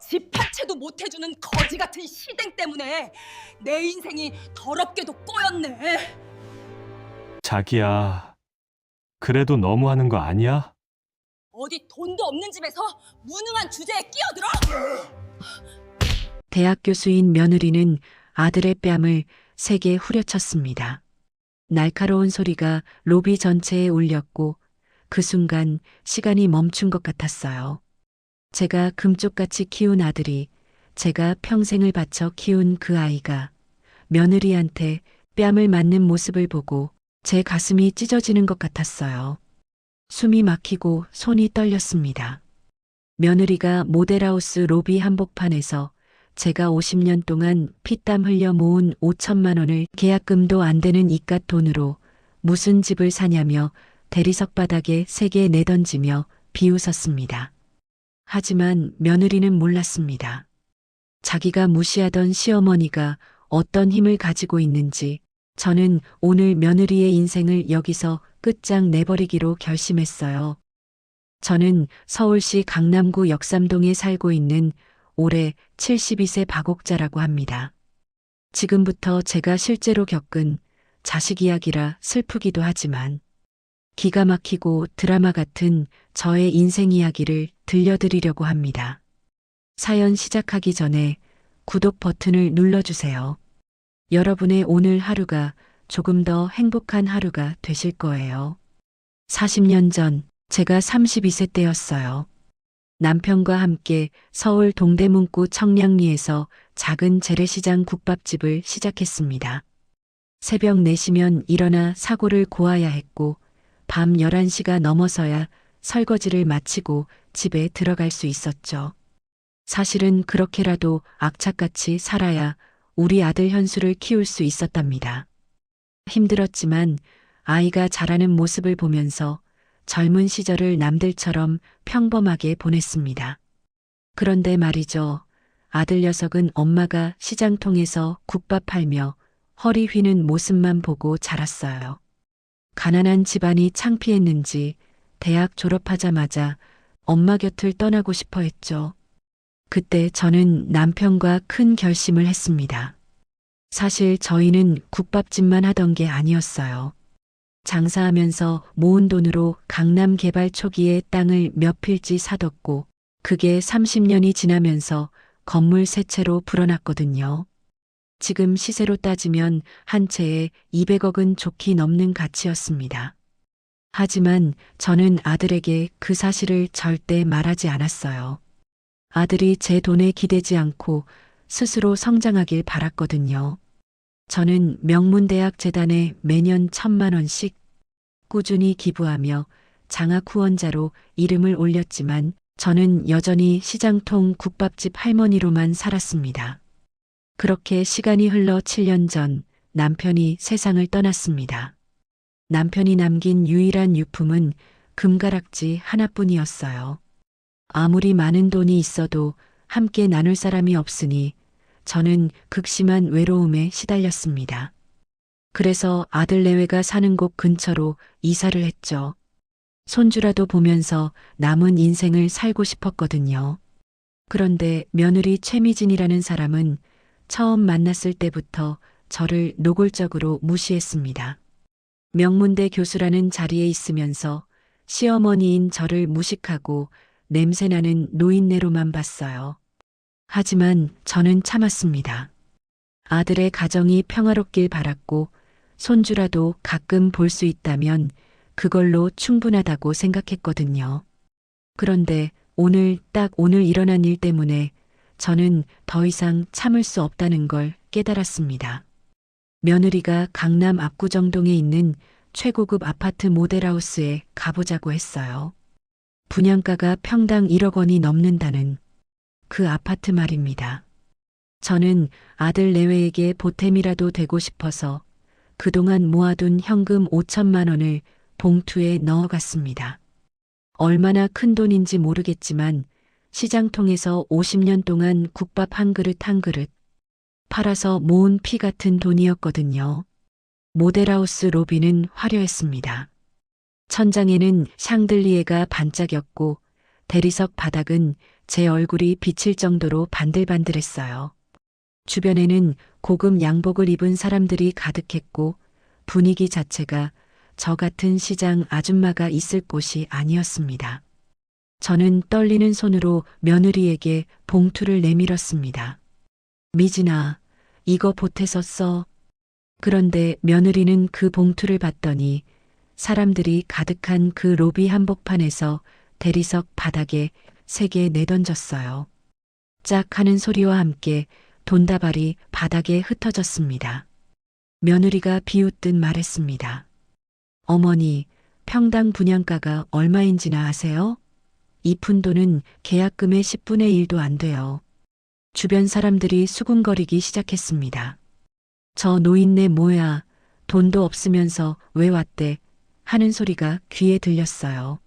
집 한 채도 못 해주는 거지 같은 시댁 때문에 내 인생이 더럽게도 꼬였네. 자기야, 그래도 너무하는 거 아니야? 어디 돈도 없는 집에서 무능한 주제에 끼어들어? 대학 교수인 며느리는 아들의 뺨을 세게 후려쳤습니다. 날카로운 소리가 로비 전체에 울렸고 그 순간 시간이 멈춘 것 같았어요. 제가 금쪽같이 키운 아들이, 제가 평생을 바쳐 키운 그 아이가 며느리한테 뺨을 맞는 모습을 보고 제 가슴이 찢어지는 것 같았어요. 숨이 막히고 손이 떨렸습니다. 며느리가 모델하우스 로비 한복판에서 제가 50년 동안 피땀 흘려 모은 5천만 원을 계약금도 안 되는 이깟 돈으로 무슨 집을 사냐며 대리석 바닥에 세게 내던지며 비웃었습니다. 하지만 며느리는 몰랐습니다. 자기가 무시하던 시어머니가 어떤 힘을 가지고 있는지. 저는 오늘 며느리의 인생을 여기서 끝장 내버리기로 결심했어요. 저는 서울시 강남구 역삼동에 살고 있는 올해 72세 박옥자라고 합니다. 지금부터 제가 실제로 겪은 자식 이야기라 슬프기도 하지만 기가 막히고 드라마 같은 저의 인생 이야기를 들려드리려고 합니다. 사연 시작하기 전에 구독 버튼을 눌러주세요. 여러분의 오늘 하루가 조금 더 행복한 하루가 되실 거예요. 40년 전 제가 32세 때였어요. 남편과 함께 서울 동대문구 청량리에서 작은 재래시장 국밥집을 시작했습니다. 새벽 4시면 일어나 사고를 고아야 했고 밤 11시가 넘어서야 설거지를 마치고 집에 들어갈 수 있었죠. 사실은 그렇게라도 악착같이 살아야 우리 아들 현수를 키울 수 있었답니다. 힘들었지만 아이가 자라는 모습을 보면서 젊은 시절을 남들처럼 평범하게 보냈습니다. 그런데 말이죠. 아들 녀석은 엄마가 시장통에서 국밥 팔며 허리 휘는 모습만 보고 자랐어요. 가난한 집안이 창피했는지 대학 졸업하자마자 엄마 곁을 떠나고 싶어 했죠. 그때 저는 남편과 큰 결심을 했습니다. 사실 저희는 국밥집만 하던 게 아니었어요. 장사하면서 모은 돈으로 강남 개발 초기에 땅을 몇 필지 사뒀고 그게 30년이 지나면서 건물 세 채로 불어났거든요. 지금 시세로 따지면 한 채에 200억은 좋게 넘는 가치였습니다. 하지만 저는 아들에게 그 사실을 절대 말하지 않았어요. 아들이 제 돈에 기대지 않고 스스로 성장하길 바랐거든요. 저는 명문대학 재단에 매년 1,000만 원씩 꾸준히 기부하며 장학 후원자로 이름을 올렸지만 저는 여전히 시장통 국밥집 할머니로만 살았습니다. 그렇게 시간이 흘러 7년 전 남편이 세상을 떠났습니다. 남편이 남긴 유일한 유품은 금가락지 하나뿐이었어요. 아무리 많은 돈이 있어도 함께 나눌 사람이 없으니 저는 극심한 외로움에 시달렸습니다. 그래서 아들 내외가 사는 곳 근처로 이사를 했죠. 손주라도 보면서 남은 인생을 살고 싶었거든요. 그런데 며느리 최미진이라는 사람은 처음 만났을 때부터 저를 노골적으로 무시했습니다. 명문대 교수라는 자리에 있으면서 시어머니인 저를 무식하고 냄새나는 노인네로만 봤어요. 하지만 저는 참았습니다. 아들의 가정이 평화롭길 바랐고 손주라도 가끔 볼 수 있다면 그걸로 충분하다고 생각했거든요. 그런데 딱 오늘 일어난 일 때문에 저는 더 이상 참을 수 없다는 걸 깨달았습니다. 며느리가 강남 압구정동에 있는 최고급 아파트 모델하우스에 가보자고 했어요. 분양가가 평당 1억 원이 넘는다는 그 아파트 말입니다. 저는 아들 내외에게 보탬이라도 되고 싶어서 그동안 모아둔 현금 5천만 원을 봉투에 넣어갔습니다. 얼마나 큰 돈인지 모르겠지만 시장통에서 50년 동안 국밥 한 그릇 한 그릇 팔아서 모은 피 같은 돈이었거든요. 모델하우스 로비는 화려했습니다. 천장에는 샹들리에가 반짝였고 대리석 바닥은 제 얼굴이 비칠 정도로 반들반들했어요. 주변에는 고급 양복을 입은 사람들이 가득했고 분위기 자체가 저 같은 시장 아줌마가 있을 곳이 아니었습니다. 저는 떨리는 손으로 며느리에게 봉투를 내밀었습니다. 미진아, 이거 보태서 써. 그런데 며느리는 그 봉투를 받더니 사람들이 가득한 그 로비 한복판에서 대리석 바닥에 3개 내던졌어요. 짝 하는 소리와 함께 돈다발이 바닥에 흩어졌습니다. 며느리가 비웃듯 말했습니다. 어머니, 평당 분양가가 얼마인지나 아세요? 이 푼돈은 계약금의 10분의 1도 안 돼요. 주변 사람들이 수군거리기 시작했습니다. 저 노인네 뭐야, 돈도 없으면서 왜 왔대? 하는 소리가 귀에 들렸어요.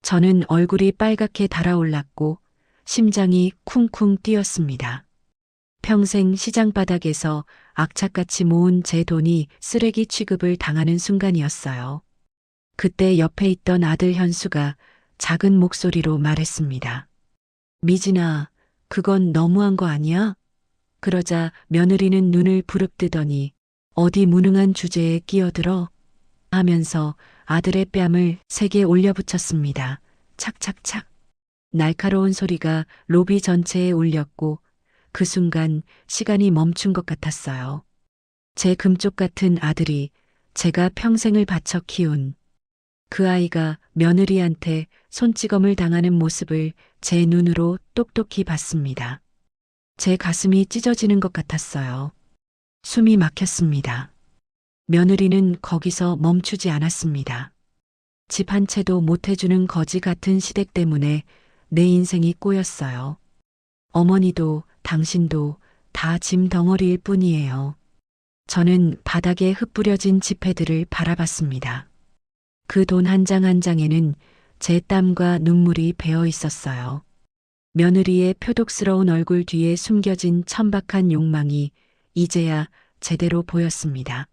저는 얼굴이 빨갛게 달아올랐고 심장이 쿵쿵 뛰었습니다. 평생 시장 바닥에서 악착같이 모은 제 돈이 쓰레기 취급을 당하는 순간이었어요. 그때 옆에 있던 아들 현수가 작은 목소리로 말했습니다. 미진아, 그건 너무한 거 아니야? 그러자 며느리는 눈을 부릅뜨더니 어디 무능한 주제에 끼어들어? 하면서 아들의 뺨을 3개 올려붙였습니다. 착착착. 날카로운 소리가 로비 전체에 울렸고 그 순간 시간이 멈춘 것 같았어요. 제 금쪽 같은 아들이 제가 평생을 바쳐 키운 그 아이가 며느리한테 손찌검을 당하는 모습을 제 눈으로 똑똑히 봤습니다. 제 가슴이 찢어지는 것 같았어요. 숨이 막혔습니다. 며느리는 거기서 멈추지 않았습니다. 집 한 채도 못 해주는 거지 같은 시댁 때문에 내 인생이 꼬였어요. 어머니도 당신도 다 짐 덩어리일 뿐이에요. 저는 바닥에 흩뿌려진 지폐들을 바라봤습니다. 그 돈 한 장 한 장에는 제 땀과 눈물이 배어 있었어요. 며느리의 표독스러운 얼굴 뒤에 숨겨진 천박한 욕망이 이제야 제대로 보였습니다.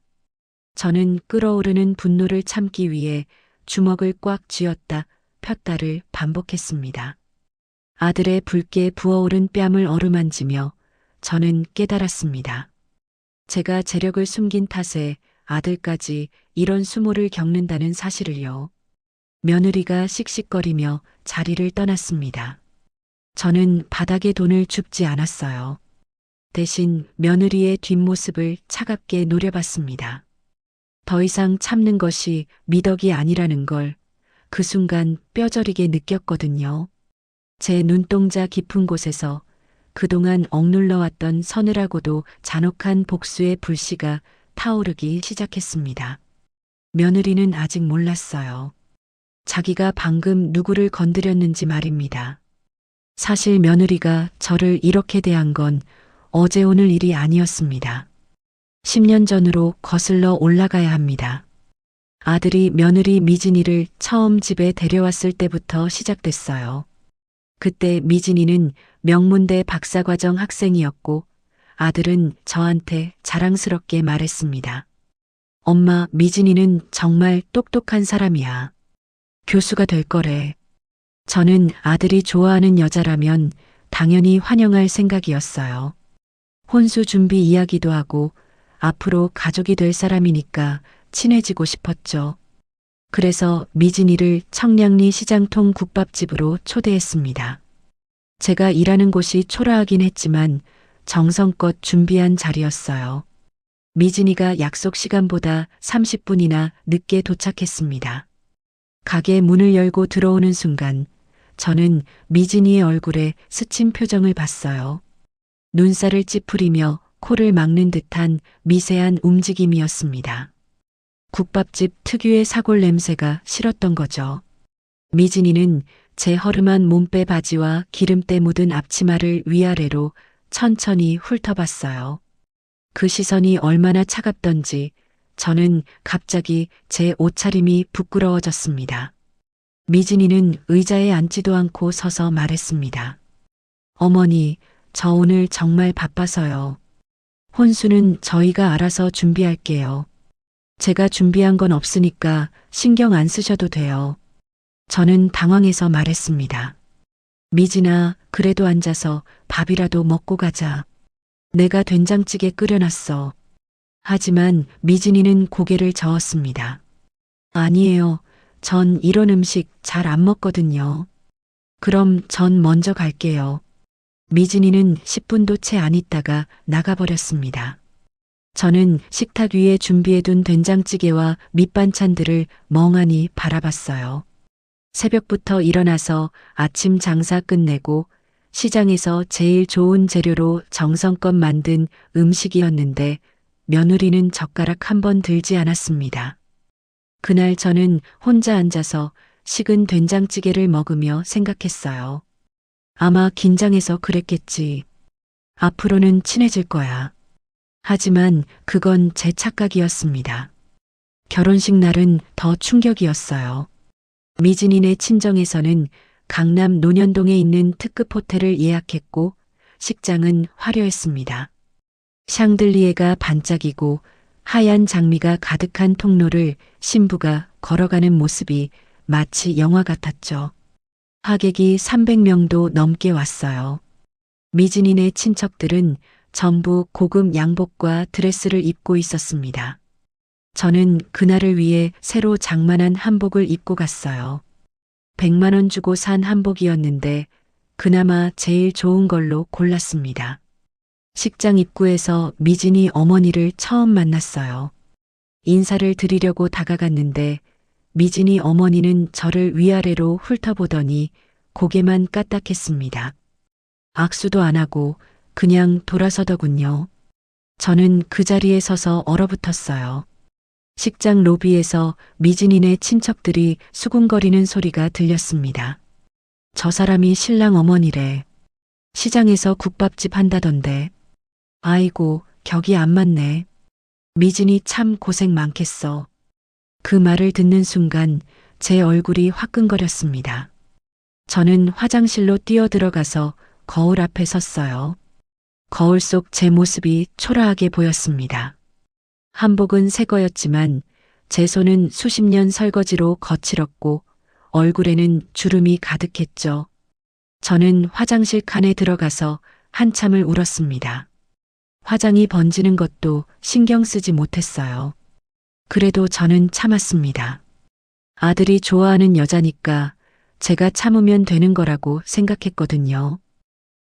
저는 끓어오르는 분노를 참기 위해 주먹을 꽉 쥐었다 폈다를 반복했습니다. 아들의 붉게 부어오른 뺨을 어루만지며 저는 깨달았습니다. 제가 재력을 숨긴 탓에 아들까지 이런 수모를 겪는다는 사실을요. 며느리가 씩씩거리며 자리를 떠났습니다. 저는 바닥에 돈을 줍지 않았어요. 대신 며느리의 뒷모습을 차갑게 노려봤습니다. 더 이상 참는 것이 미덕이 아니라는 걸 그 순간 뼈저리게 느꼈거든요. 제 눈동자 깊은 곳에서 그동안 억눌러왔던 서늘하고도 잔혹한 복수의 불씨가 타오르기 시작했습니다. 며느리는 아직 몰랐어요. 자기가 방금 누구를 건드렸는지 말입니다. 사실 며느리가 저를 이렇게 대한 건 어제 오늘 일이 아니었습니다. 10년 전으로 거슬러 올라가야 합니다. 아들이 며느리 미진이를 처음 집에 데려왔을 때부터 시작됐어요. 그때 미진이는 명문대 박사과정 학생이었고 아들은 저한테 자랑스럽게 말했습니다. 엄마, 미진이는 정말 똑똑한 사람이야. 교수가 될 거래. 저는 아들이 좋아하는 여자라면 당연히 환영할 생각이었어요. 혼수 준비 이야기도 하고 앞으로 가족이 될 사람이니까 친해지고 싶었죠. 그래서 미진이를 청량리 시장통 국밥집으로 초대했습니다. 제가 일하는 곳이 초라하긴 했지만 정성껏 준비한 자리였어요. 미진이가 약속 시간보다 30분이나 늦게 도착했습니다. 가게 문을 열고 들어오는 순간 저는 미진이의 얼굴에 스친 표정을 봤어요. 눈살을 찌푸리며 코를 막는 듯한 미세한 움직임이었습니다. 국밥집 특유의 사골 냄새가 싫었던 거죠. 미진이는 제 허름한 몸빼 바지와 기름때 묻은 앞치마를 위아래로 천천히 훑어봤어요. 그 시선이 얼마나 차갑던지 저는 갑자기 제 옷차림이 부끄러워졌습니다. 미진이는 의자에 앉지도 않고 서서 말했습니다. 어머니, 저 오늘 정말 바빠서요. 혼수는 저희가 알아서 준비할게요. 제가 준비한 건 없으니까 신경 안 쓰셔도 돼요. 저는 당황해서 말했습니다. 미진아, 그래도 앉아서 밥이라도 먹고 가자. 내가 된장찌개 끓여놨어. 하지만 미진이는 고개를 저었습니다. 아니에요. 전 이런 음식 잘 안 먹거든요. 그럼 전 먼저 갈게요. 미진이는 10분도 채 안 있다가 나가버렸습니다. 저는 식탁 위에 준비해둔 된장찌개와 밑반찬들을 멍하니 바라봤어요. 새벽부터 일어나서 아침 장사 끝내고 시장에서 제일 좋은 재료로 정성껏 만든 음식이었는데 며느리는 젓가락 한 번 들지 않았습니다. 그날 저는 혼자 앉아서 식은 된장찌개를 먹으며 생각했어요. 아마 긴장해서 그랬겠지. 앞으로는 친해질 거야. 하지만 그건 제 착각이었습니다. 결혼식 날은 더 충격이었어요. 미진이네 친정에서는 강남 논현동에 있는 특급 호텔을 예약했고 식장은 화려했습니다. 샹들리에가 반짝이고 하얀 장미가 가득한 통로를 신부가 걸어가는 모습이 마치 영화 같았죠. 하객이 300명도 넘게 왔어요. 미진이네 친척들은 전부 고급 양복과 드레스를 입고 있었습니다. 저는 그날을 위해 새로 장만한 한복을 입고 갔어요. 100만 원 주고 산 한복이었는데 그나마 제일 좋은 걸로 골랐습니다. 식장 입구에서 미진이 어머니를 처음 만났어요. 인사를 드리려고 다가갔는데 미진이 어머니는 저를 위아래로 훑어보더니 고개만 까딱했습니다. 악수도 안 하고 그냥 돌아서더군요. 저는 그 자리에 서서 얼어붙었어요. 식장 로비에서 미진이네 친척들이 수군거리는 소리가 들렸습니다. 저 사람이 신랑 어머니래. 시장에서 국밥집 한다던데. 아이고, 격이 안 맞네. 미진이 참 고생 많겠어. 그 말을 듣는 순간 제 얼굴이 화끈거렸습니다. 저는 화장실로 뛰어들어가서 거울 앞에 섰어요. 거울 속 제 모습이 초라하게 보였습니다. 한복은 새 거였지만 제 손은 수십 년 설거지로 거칠었고 얼굴에는 주름이 가득했죠. 저는 화장실 칸에 들어가서 한참을 울었습니다. 화장이 번지는 것도 신경 쓰지 못했어요. 그래도 저는 참았습니다. 아들이 좋아하는 여자니까 제가 참으면 되는 거라고 생각했거든요.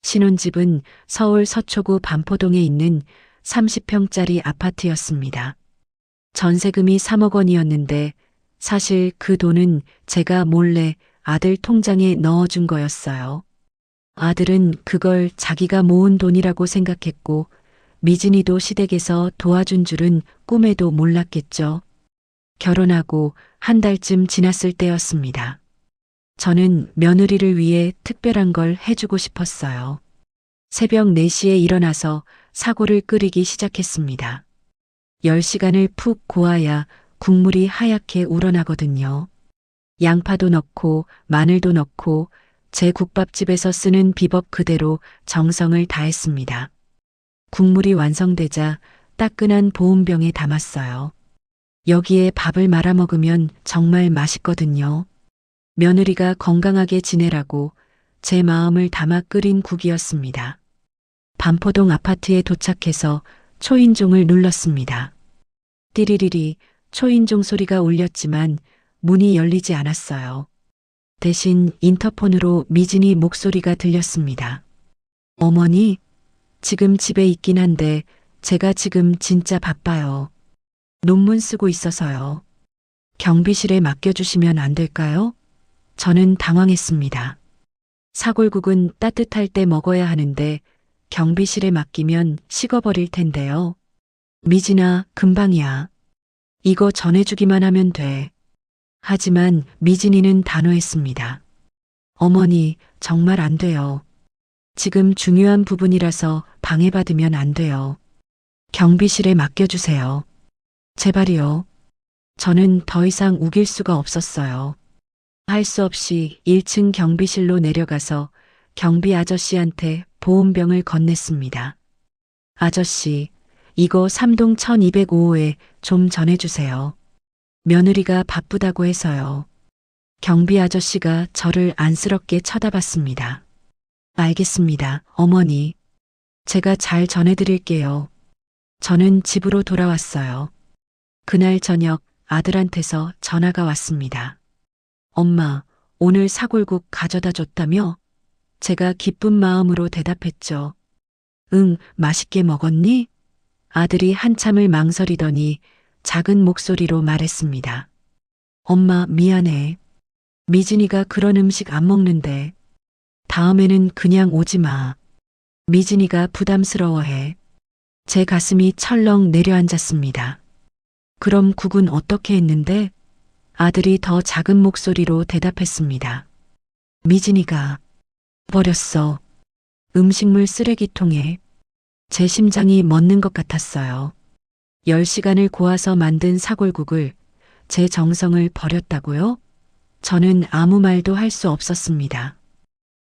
신혼집은 서울 서초구 반포동에 있는 30평짜리 아파트였습니다. 전세금이 3억 원이었는데 사실 그 돈은 제가 몰래 아들 통장에 넣어준 거였어요. 아들은 그걸 자기가 모은 돈이라고 생각했고 미진이도 시댁에서 도와준 줄은 꿈에도 몰랐겠죠. 결혼하고 한 달쯤 지났을 때였습니다. 저는 며느리를 위해 특별한 걸 해주고 싶었어요. 새벽 4시에 일어나서 사골을 끓이기 시작했습니다. 10시간을 푹 고아야 국물이 하얗게 우러나거든요. 양파도 넣고 마늘도 넣고 제 국밥집에서 쓰는 비법 그대로 정성을 다했습니다. 국물이 완성되자 따끈한 보온병에 담았어요. 여기에 밥을 말아 먹으면 정말 맛있거든요. 며느리가 건강하게 지내라고 제 마음을 담아 끓인 국이었습니다. 반포동 아파트에 도착해서 초인종을 눌렀습니다. 띠리리리 초인종 소리가 울렸지만 문이 열리지 않았어요. 대신 인터폰으로 미진이 목소리가 들렸습니다. 어머니, 지금 집에 있긴 한데 제가 지금 진짜 바빠요. 논문 쓰고 있어서요. 경비실에 맡겨주시면 안 될까요? 저는 당황했습니다. 사골국은 따뜻할 때 먹어야 하는데 경비실에 맡기면 식어버릴 텐데요. 미진아, 금방이야. 이거 전해주기만 하면 돼. 하지만 미진이는 단호했습니다. 어머니, 정말 안 돼요. 지금 중요한 부분이라서 방해받으면 안 돼요. 경비실에 맡겨주세요. 제발이요. 저는 더 이상 우길 수가 없었어요. 할 수 없이 1층 경비실로 내려가서 경비 아저씨한테 보온병을 건넸습니다. 아저씨, 이거 3동 1205호에 좀 전해주세요. 며느리가 바쁘다고 해서요. 경비 아저씨가 저를 안쓰럽게 쳐다봤습니다. 알겠습니다, 어머니. 제가 잘 전해드릴게요. 저는 집으로 돌아왔어요. 그날 저녁 아들한테서 전화가 왔습니다. 엄마, 오늘 사골국 가져다 줬다며? 제가 기쁜 마음으로 대답했죠. 응, 맛있게 먹었니? 아들이 한참을 망설이더니 작은 목소리로 말했습니다. 엄마, 미안해. 미진이가 그런 음식 안 먹는데. 다음에는 그냥 오지 마. 미진이가 부담스러워해. 제 가슴이 철렁 내려앉았습니다. 그럼 국은 어떻게 했는데? 아들이 더 작은 목소리로 대답했습니다. 미진이가 버렸어. 음식물 쓰레기통에. 제 심장이 멎는 것 같았어요. 10시간을 고아서 만든 사골국을 제 정성을 버렸다고요? 저는 아무 말도 할 수 없었습니다.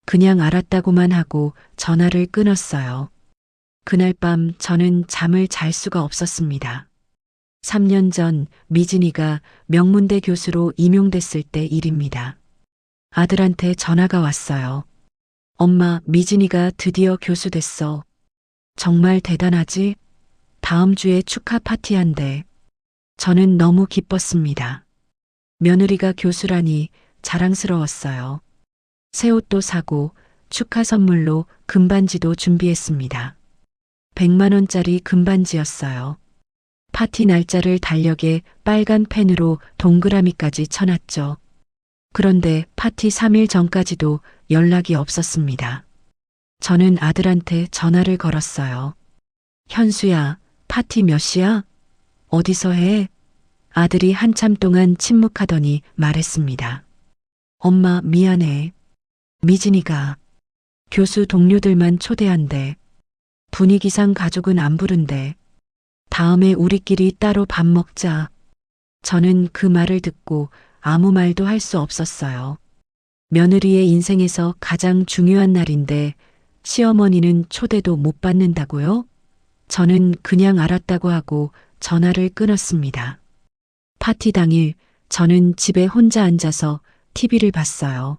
그냥 알았다고만 하고 전화를 끊었어요. 그날 밤 저는 잠을 잘 수가 없었습니다. 3년 전 미진이가 명문대 교수로 임용됐을 때 일입니다. 아들한테 전화가 왔어요. 엄마, 미진이가 드디어 교수 됐어. 정말 대단하지? 다음 주에 축하 파티한대. 저는 너무 기뻤습니다. 며느리가 교수라니 자랑스러웠어요. 새 옷도 사고 축하 선물로 금반지도 준비했습니다. 100만 원짜리 금반지였어요. 파티 날짜를 달력에 빨간 펜으로 동그라미까지 쳐놨죠. 그런데 파티 3일 전까지도 연락이 없었습니다. 저는 아들한테 전화를 걸었어요. 현수야, 파티 몇 시야? 어디서 해? 아들이 한참 동안 침묵하더니 말했습니다. 엄마, 미안해. 미진이가 교수 동료들만 초대한대. 분위기상 가족은 안 부른대. 다음에 우리끼리 따로 밥 먹자. 저는 그 말을 듣고 아무 말도 할 수 없었어요. 며느리의 인생에서 가장 중요한 날인데 시어머니는 초대도 못 받는다고요? 저는 그냥 알았다고 하고 전화를 끊었습니다. 파티 당일 저는 집에 혼자 앉아서 TV를 봤어요.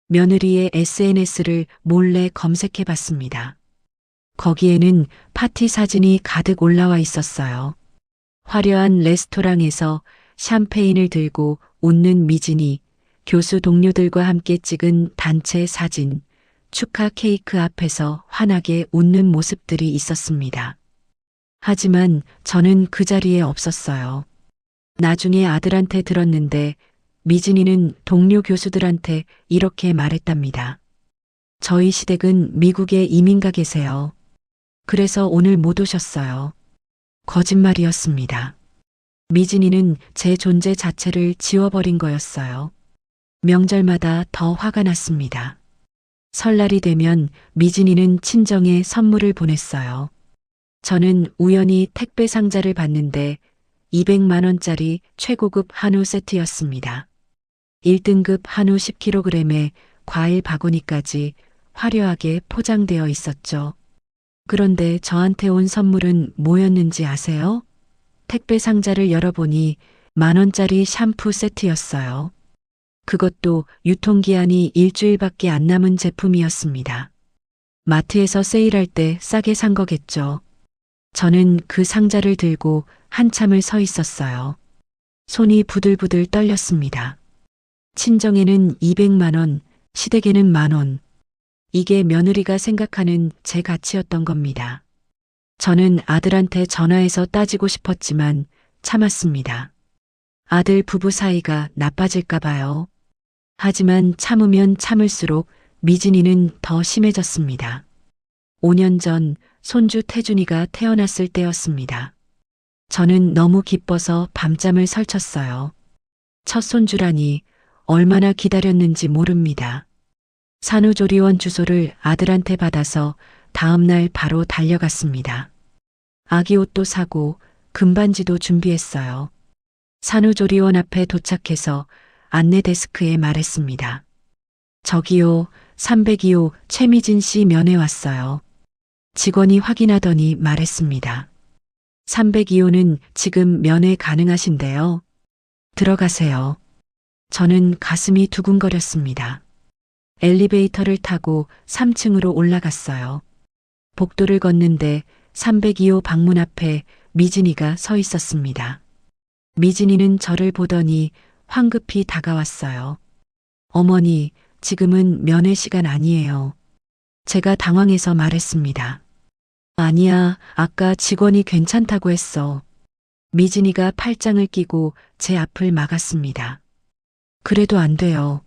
며느리의 SNS를 몰래 검색해 봤습니다. 거기에는 파티 사진이 가득 올라와 있었어요. 화려한 레스토랑에서 샴페인을 들고 웃는 미진이, 교수 동료들과 함께 찍은 단체 사진, 축하 케이크 앞에서 환하게 웃는 모습들이 있었습니다. 하지만 저는 그 자리에 없었어요. 나중에 아들한테 들었는데 미진이는 동료 교수들한테 이렇게 말했답니다. 저희 시댁은 미국에 이민 가 계세요. 그래서 오늘 못 오셨어요. 거짓말이었습니다. 미진이는 제 존재 자체를 지워버린 거였어요. 명절마다 더 화가 났습니다. 설날이 되면 미진이는 친정에 선물을 보냈어요. 저는 우연히 택배 상자를 봤는데 200만 원짜리 최고급 한우 세트였습니다. 1등급 한우 10kg에 과일 바구니까지 화려하게 포장되어 있었죠. 그런데 저한테 온 선물은 뭐였는지 아세요? 택배 상자를 열어보니 10,000원짜리 샴푸 세트였어요. 그것도 유통기한이 일주일밖에 안 남은 제품이었습니다. 마트에서 세일할 때 싸게 산 거겠죠. 저는 그 상자를 들고 한참을 서 있었어요. 손이 부들부들 떨렸습니다. 친정에는 200만 원, 시댁에는 10,000원. 이게 며느리가 생각하는 제 가치였던 겁니다. 저는 아들한테 전화해서 따지고 싶었지만 참았습니다. 아들 부부 사이가 나빠질까 봐요. 하지만 참으면 참을수록 미진이는 더 심해졌습니다. 5년 전 손주 태준이가 태어났을 때였습니다. 저는 너무 기뻐서 밤잠을 설쳤어요. 첫 손주라니 얼마나 기다렸는지 모릅니다. 산후조리원 주소를 아들한테 받아서 다음날 바로 달려갔습니다. 아기 옷도 사고 금반지도 준비했어요. 산후조리원 앞에 도착해서 안내 데스크에 말했습니다. 저기요, 302호 최미진 씨 면회 왔어요. 직원이 확인하더니 말했습니다. 302호는 지금 면회 가능하신데요. 들어가세요. 저는 가슴이 두근거렸습니다. 엘리베이터를 타고 3층으로 올라갔어요. 복도를 걷는데 302호 방문 앞에 미진이가 서 있었습니다. 미진이는 저를 보더니 황급히 다가왔어요. 어머니, 지금은 면회 시간 아니에요. 제가 당황해서 말했습니다. 아니야, 아까 직원이 괜찮다고 했어. 미진이가 팔짱을 끼고 제 앞을 막았습니다. 그래도 안 돼요.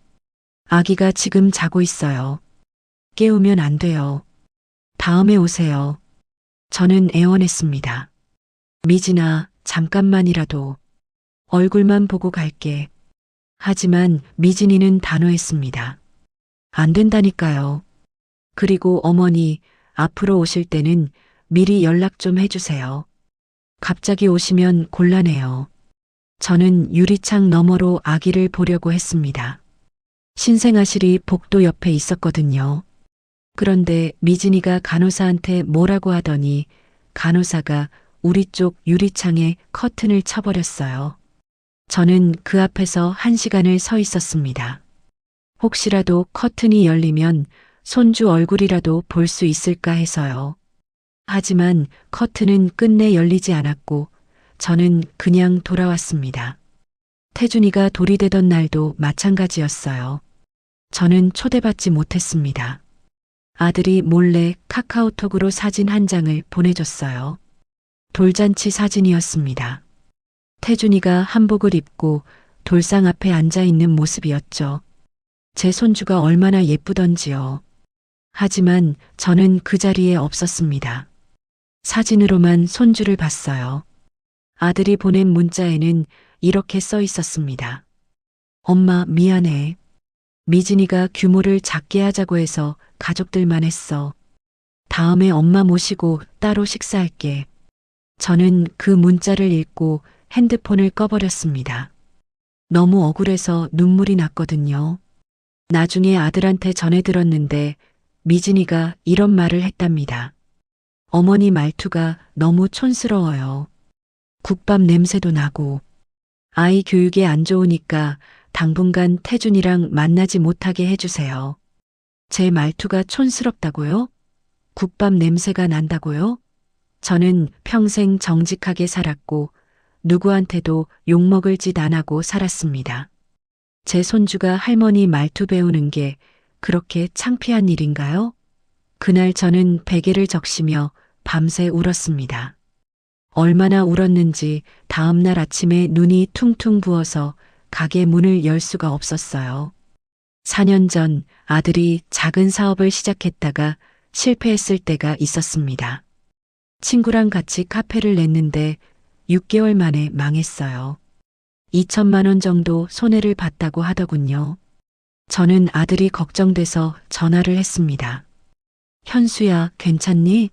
아기가 지금 자고 있어요. 깨우면 안 돼요. 다음에 오세요. 저는 애원했습니다. 미진아, 잠깐만이라도 얼굴만 보고 갈게. 하지만 미진이는 단호했습니다. 안 된다니까요. 그리고 어머니, 앞으로 오실 때는 미리 연락 좀 해주세요. 갑자기 오시면 곤란해요. 저는 유리창 너머로 아기를 보려고 했습니다. 신생아실이 복도 옆에 있었거든요. 그런데 미진이가 간호사한테 뭐라고 하더니 간호사가 우리 쪽 유리창에 커튼을 쳐버렸어요. 저는 그 앞에서 1시간을 서 있었습니다. 혹시라도 커튼이 열리면 손주 얼굴이라도 볼 수 있을까 해서요. 하지만 커튼은 끝내 열리지 않았고 저는 그냥 돌아왔습니다. 태준이가 돌이 되던 날도 마찬가지였어요. 저는 초대받지 못했습니다. 아들이 몰래 카카오톡으로 사진 한 장을 보내줬어요. 돌잔치 사진이었습니다. 태준이가 한복을 입고 돌상 앞에 앉아 있는 모습이었죠. 제 손주가 얼마나 예쁘던지요. 하지만 저는 그 자리에 없었습니다. 사진으로만 손주를 봤어요. 아들이 보낸 문자에는 이렇게 써 있었습니다. 엄마, 미안해. 미진이가 규모를 작게 하자고 해서 가족들만 했어. 다음에 엄마 모시고 따로 식사할게. 저는 그 문자를 읽고 핸드폰을 꺼버렸습니다. 너무 억울해서 눈물이 났거든요. 나중에 아들한테 전해 들었는데 미진이가 이런 말을 했답니다. 어머니 말투가 너무 촌스러워요. 국밥 냄새도 나고. 아이 교육에 안 좋으니까 당분간 태준이랑 만나지 못하게 해주세요. 제 말투가 촌스럽다고요? 국밥 냄새가 난다고요? 저는 평생 정직하게 살았고 누구한테도 욕먹을 짓 안 하고 살았습니다. 제 손주가 할머니 말투 배우는 게 그렇게 창피한 일인가요? 그날 저는 베개를 적시며 밤새 울었습니다. 얼마나 울었는지 다음날 아침에 눈이 퉁퉁 부어서 가게 문을 열 수가 없었어요. 4년 전 아들이 작은 사업을 시작했다가 실패했을 때가 있었습니다. 친구랑 같이 카페를 냈는데 6개월 만에 망했어요. 2천만 원 정도 손해를 봤다고 하더군요. 저는 아들이 걱정돼서 전화를 했습니다. 현수야, 괜찮니?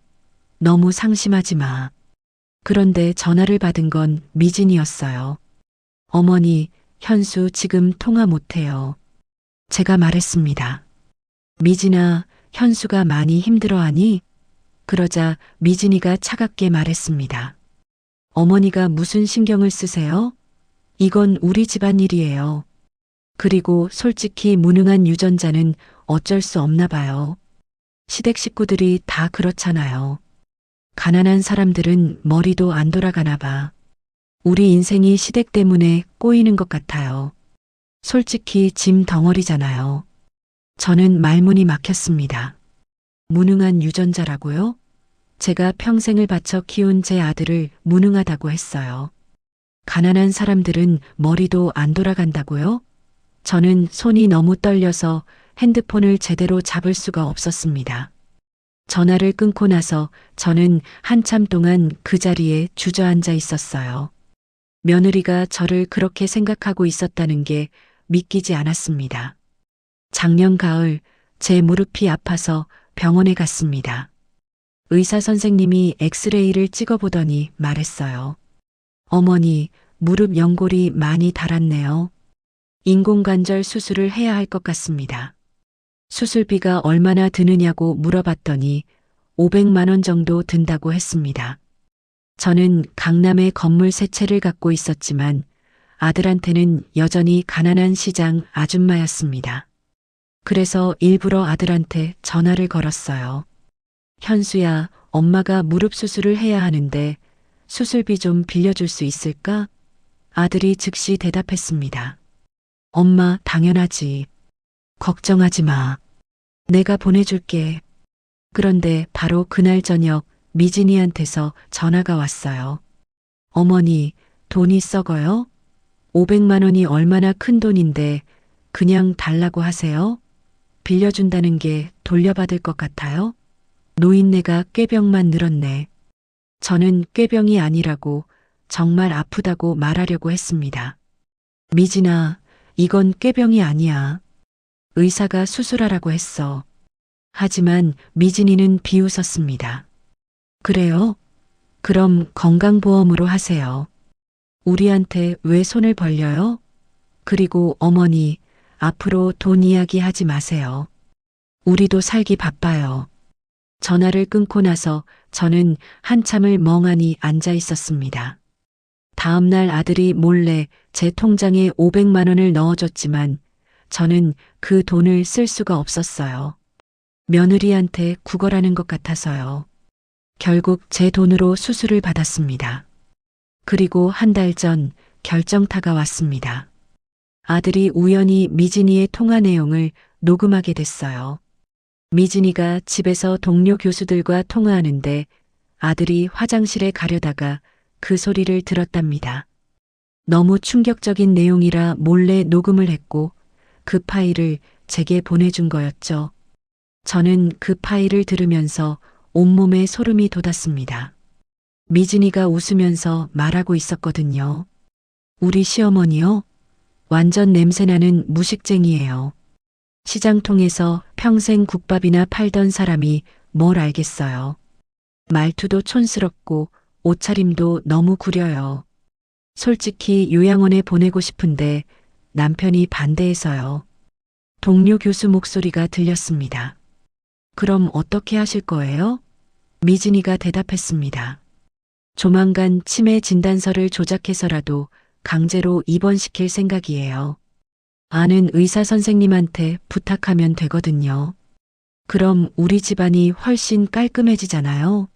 너무 상심하지 마. 그런데 전화를 받은 건 미진이었어요. 어머니, 현수 지금 통화 못해요. 제가 말했습니다. 미진아, 현수가 많이 힘들어하니? 그러자 미진이가 차갑게 말했습니다. 어머니가 무슨 신경을 쓰세요? 이건 우리 집안 일이에요. 그리고 솔직히 무능한 유전자는 어쩔 수 없나 봐요. 시댁 식구들이 다 그렇잖아요. 가난한 사람들은 머리도 안 돌아가나 봐. 우리 인생이 시댁 때문에 꼬이는 것 같아요. 솔직히 짐 덩어리잖아요. 저는 말문이 막혔습니다. 무능한 유전자라고요? 제가 평생을 바쳐 키운 제 아들을 무능하다고 했어요. 가난한 사람들은 머리도 안 돌아간다고요? 저는 손이 너무 떨려서 핸드폰을 제대로 잡을 수가 없었습니다. 전화를 끊고 나서 저는 한참 동안 그 자리에 주저앉아 있었어요. 며느리가 저를 그렇게 생각하고 있었다는 게 믿기지 않았습니다. 작년 가을 제 무릎이 아파서 병원에 갔습니다. 의사 선생님이 엑스레이를 찍어보더니 말했어요. 어머니, 무릎 연골이 많이 닳았네요. 인공관절 수술을 해야 할 것 같습니다. 수술비가 얼마나 드느냐고 물어봤더니 500만 원 정도 든다고 했습니다. 저는 강남에 건물 3채를 갖고 있었지만 아들한테는 여전히 가난한 시장 아줌마였습니다. 그래서 일부러 아들한테 전화를 걸었어요. 현수야, 엄마가 무릎 수술을 해야 하는데 수술비 좀 빌려줄 수 있을까? 아들이 즉시 대답했습니다. 엄마, 당연하지. 걱정하지 마. 내가 보내줄게. 그런데 바로 그날 저녁 미진이한테서 전화가 왔어요. 어머니, 돈이 썩어요? 500만 원이 얼마나 큰 돈인데 그냥 달라고 하세요? 빌려준다는 게 돌려받을 것 같아요? 노인네가 꾀병만 늘었네. 저는 꾀병이 아니라고 정말 아프다고 말하려고 했습니다. 미진아, 이건 꾀병이 아니야. 의사가 수술하라고 했어. 하지만 미진이는 비웃었습니다. 그래요? 그럼 건강보험으로 하세요. 우리한테 왜 손을 벌려요? 그리고 어머니, 앞으로 돈 이야기 하지 마세요. 우리도 살기 바빠요. 전화를 끊고 나서 저는 한참을 멍하니 앉아 있었습니다. 다음 날 아들이 몰래 제 통장에 500만 원을 넣어줬지만 저는 그 돈을 쓸 수가 없었어요. 며느리한테 구걸하는 것 같아서요. 결국 제 돈으로 수술을 받았습니다. 그리고 한 달 전 결정타가 왔습니다. 아들이 우연히 미진이의 통화 내용을 녹음하게 됐어요. 미진이가 집에서 동료 교수들과 통화하는데 아들이 화장실에 가려다가 그 소리를 들었답니다. 너무 충격적인 내용이라 몰래 녹음을 했고 그 파일을 제게 보내준 거였죠. 저는 그 파일을 들으면서 온몸에 소름이 돋았습니다. 미진이가 웃으면서 말하고 있었거든요. 우리 시어머니요? 완전 냄새나는 무식쟁이에요. 시장통에서 평생 국밥이나 팔던 사람이 뭘 알겠어요. 말투도 촌스럽고 옷차림도 너무 구려요. 솔직히 요양원에 보내고 싶은데 남편이 반대해서요. 동료 교수 목소리가 들렸습니다. 그럼 어떻게 하실 거예요? 미진이가 대답했습니다. 조만간 치매 진단서를 조작해서라도 강제로 입원시킬 생각이에요. 아는 의사 선생님한테 부탁하면 되거든요. 그럼 우리 집안이 훨씬 깔끔해지잖아요.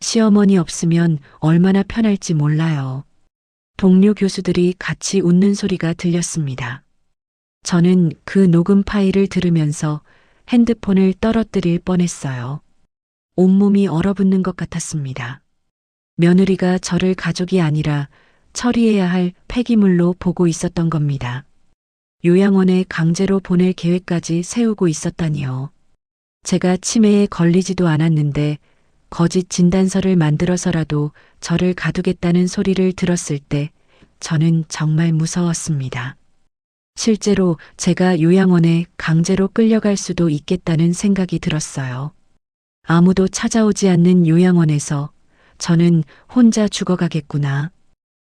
시어머니 없으면 얼마나 편할지 몰라요. 동료 교수들이 같이 웃는 소리가 들렸습니다. 저는 그 녹음 파일을 들으면서 핸드폰을 떨어뜨릴 뻔했어요. 온몸이 얼어붙는 것 같았습니다. 며느리가 저를 가족이 아니라 처리해야 할 폐기물로 보고 있었던 겁니다. 요양원에 강제로 보낼 계획까지 세우고 있었다니요. 제가 치매에 걸리지도 않았는데 거짓 진단서를 만들어서라도 저를 가두겠다는 소리를 들었을 때 저는 정말 무서웠습니다. 실제로 제가 요양원에 강제로 끌려갈 수도 있겠다는 생각이 들었어요. 아무도 찾아오지 않는 요양원에서 저는 혼자 죽어가겠구나.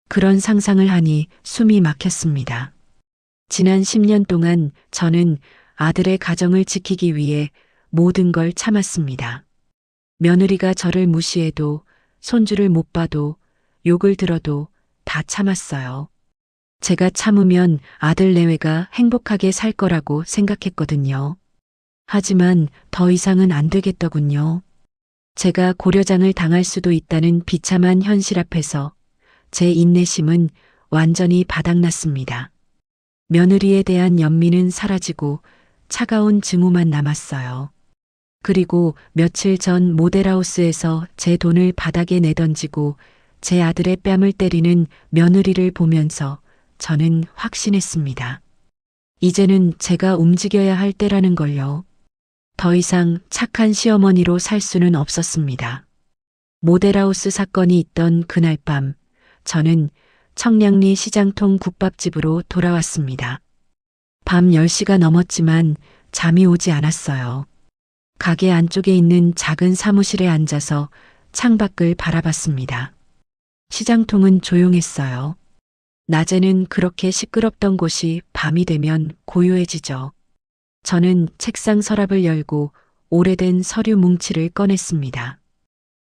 그런 상상을 하니 숨이 막혔습니다. 지난 10년 동안 저는 아들의 가정을 지키기 위해 모든 걸 참았습니다. 며느리가 저를 무시해도, 손주를 못 봐도, 욕을 들어도 다 참았어요. 제가 참으면 아들 내외가 행복하게 살 거라고 생각했거든요. 하지만 더 이상은 안 되겠더군요. 제가 고려장을 당할 수도 있다는 비참한 현실 앞에서 제 인내심은 완전히 바닥났습니다. 며느리에 대한 연민은 사라지고 차가운 증오만 남았어요. 그리고 며칠 전 모델하우스에서 제 돈을 바닥에 내던지고 제 아들의 뺨을 때리는 며느리를 보면서 저는 확신했습니다. 이제는 제가 움직여야 할 때라는 걸요. 더 이상 착한 시어머니로 살 수는 없었습니다. 모델하우스 사건이 있던 그날 밤, 저는 청량리 시장통 국밥집으로 돌아왔습니다. 밤 10시가 넘었지만 잠이 오지 않았어요. 가게 안쪽에 있는 작은 사무실에 앉아서 창밖을 바라봤습니다. 시장통은 조용했어요. 낮에는 그렇게 시끄럽던 곳이 밤이 되면 고요해지죠. 저는 책상 서랍을 열고 오래된 서류 뭉치를 꺼냈습니다.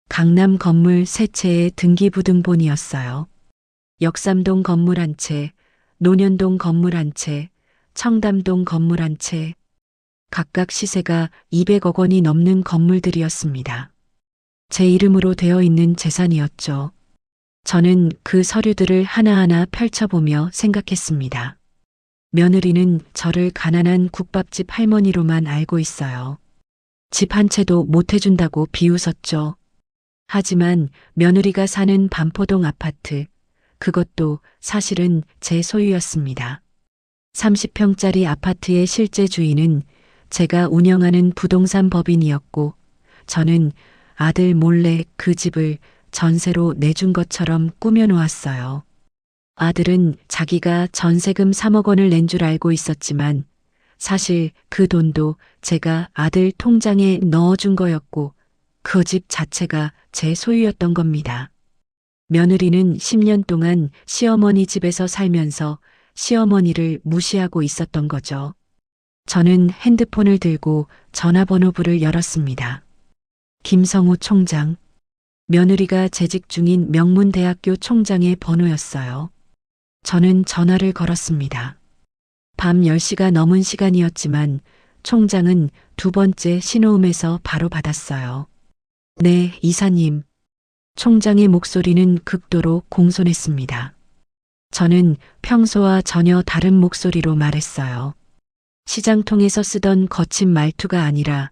강남 건물 세 채의 등기부등본이었어요. 역삼동 건물 한 채, 논현동 건물 한 채, 청담동 건물 한 채. 각각 시세가 200억 원이 넘는 건물들이었습니다. 제 이름으로 되어 있는 재산이었죠. 저는 그 서류들을 하나하나 펼쳐보며 생각했습니다. 며느리는 저를 가난한 국밥집 할머니로만 알고 있어요. 집 한 채도 못 해준다고 비웃었죠. 하지만 며느리가 사는 반포동 아파트, 그것도 사실은 제 소유였습니다. 30평짜리 아파트의 실제 주인은 제가 운영하는 부동산 법인이었고, 저는 아들 몰래 그 집을 전세로 내준 것처럼 꾸며놓았어요. 아들은 자기가 전세금 3억 원을 낸 줄 알고 있었지만, 사실 그 돈도 제가 아들 통장에 넣어준 거였고, 그 집 자체가 제 소유였던 겁니다. 며느리는 10년 동안 시어머니 집에서 살면서 시어머니를 무시하고 있었던 거죠. 저는 핸드폰을 들고 전화번호부를 열었습니다. 김성우 총장. 며느리가 재직 중인 명문대학교 총장의 번호였어요. 저는 전화를 걸었습니다. 밤 10시가 넘은 시간이었지만 총장은 두 번째 신호음에서 바로 받았어요. 네, 이사님. 총장의 목소리는 극도로 공손했습니다. 저는 평소와 전혀 다른 목소리로 말했어요. 시장통에서 쓰던 거친 말투가 아니라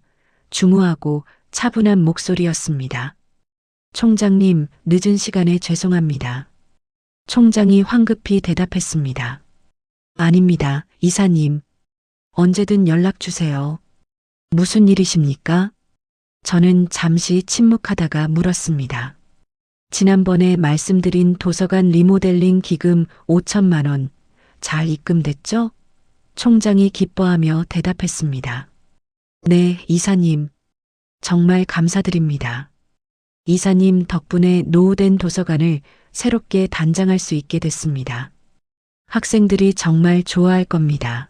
중후하고 차분한 목소리였습니다. 총장님, 늦은 시간에 죄송합니다. 총장이 황급히 대답했습니다. 아닙니다, 이사님. 언제든 연락 주세요. 무슨 일이십니까? 저는 잠시 침묵하다가 물었습니다. 지난번에 말씀드린 도서관 리모델링 기금 5천만 원 잘 입금됐죠? 총장이 기뻐하며 대답했습니다. 네, 이사님. 정말 감사드립니다. 이사님 덕분에 노후된 도서관을 새롭게 단장할 수 있게 됐습니다. 학생들이 정말 좋아할 겁니다.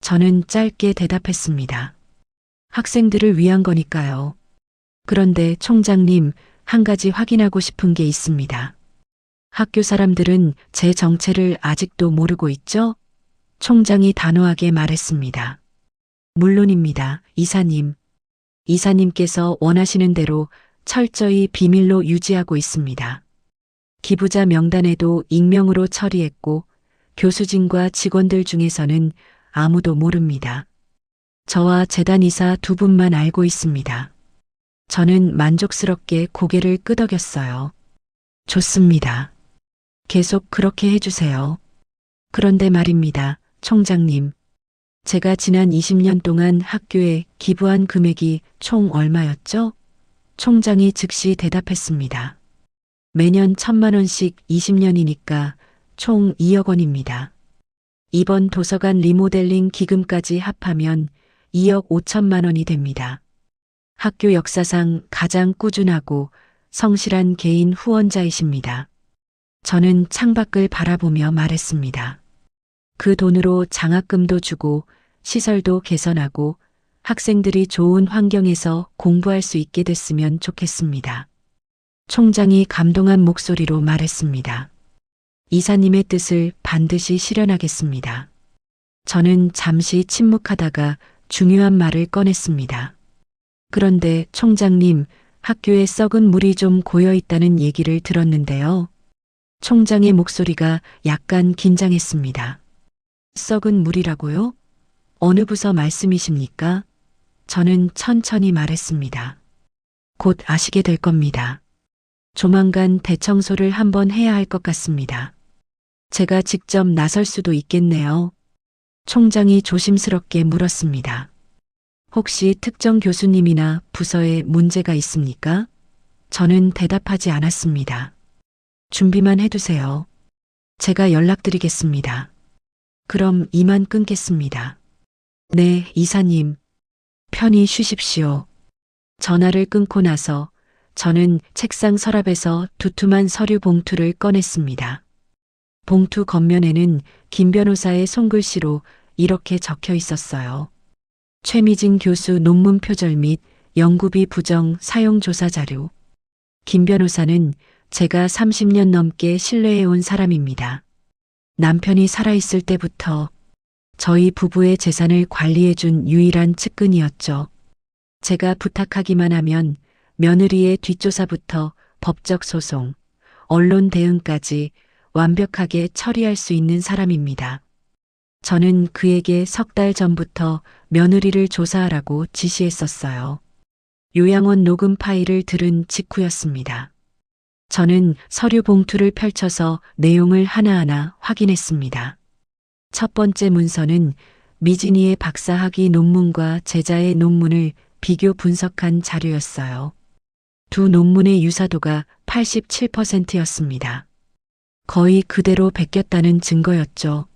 저는 짧게 대답했습니다. 학생들을 위한 거니까요. 그런데 총장님, 한 가지 확인하고 싶은 게 있습니다. 학교 사람들은 제 정체를 아직도 모르고 있죠? 총장이 단호하게 말했습니다. 물론입니다, 이사님. 이사님께서 원하시는 대로 철저히 비밀로 유지하고 있습니다. 기부자 명단에도 익명으로 처리했고 교수진과 직원들 중에서는 아무도 모릅니다. 저와 재단 이사 두 분만 알고 있습니다. 저는 만족스럽게 고개를 끄덕였어요. 좋습니다. 계속 그렇게 해주세요. 그런데 말입니다, 총장님. 제가 지난 20년 동안 학교에 기부한 금액이 총 얼마였죠? 총장이 즉시 대답했습니다. 매년 1,000만 원씩 20년이니까 총 2억 원입니다. 이번 도서관 리모델링 기금까지 합하면 2억 5천만 원이 됩니다. 학교 역사상 가장 꾸준하고 성실한 개인 후원자이십니다. 저는 창밖을 바라보며 말했습니다. 그 돈으로 장학금도 주고 시설도 개선하고 학생들이 좋은 환경에서 공부할 수 있게 됐으면 좋겠습니다. 총장이 감동한 목소리로 말했습니다. 이사님의 뜻을 반드시 실현하겠습니다. 저는 잠시 침묵하다가 중요한 말을 꺼냈습니다. 그런데 총장님, 학교에 썩은 물이 좀 고여 있다는 얘기를 들었는데요. 총장의 목소리가 약간 긴장했습니다. 썩은 물이라고요? 어느 부서 말씀이십니까? 저는 천천히 말했습니다. 곧 아시게 될 겁니다. 조만간 대청소를 한번 해야 할 것 같습니다. 제가 직접 나설 수도 있겠네요. 총장이 조심스럽게 물었습니다. 혹시 특정 교수님이나 부서에 문제가 있습니까? 저는 대답하지 않았습니다. 준비만 해두세요. 제가 연락드리겠습니다. 그럼 이만 끊겠습니다. 네, 이사님. 편히 쉬십시오. 전화를 끊고 나서 저는 책상 서랍에서 두툼한 서류 봉투를 꺼냈습니다. 봉투 겉면에는 김 변호사의 손글씨로 이렇게 적혀 있었어요. 최미진 교수 논문 표절 및 연구비 부정 사용 조사 자료. 김 변호사는 제가 30년 넘게 신뢰해온 사람입니다. 남편이 살아있을 때부터 저희 부부의 재산을 관리해준 유일한 측근이었죠. 제가 부탁하기만 하면 며느리의 뒷조사부터 법적 소송, 언론 대응까지 완벽하게 처리할 수 있는 사람입니다. 저는 그에게 석 달 전부터 며느리를 조사하라고 지시했었어요. 요양원 녹음 파일을 들은 직후였습니다. 저는 서류 봉투를 펼쳐서 내용을 하나하나 확인했습니다. 첫 번째 문서는 미진이의 박사학위 논문과 제자의 논문을 비교 분석한 자료였어요. 두 논문의 유사도가 87%였습니다. 거의 그대로 베꼈다는 증거였죠.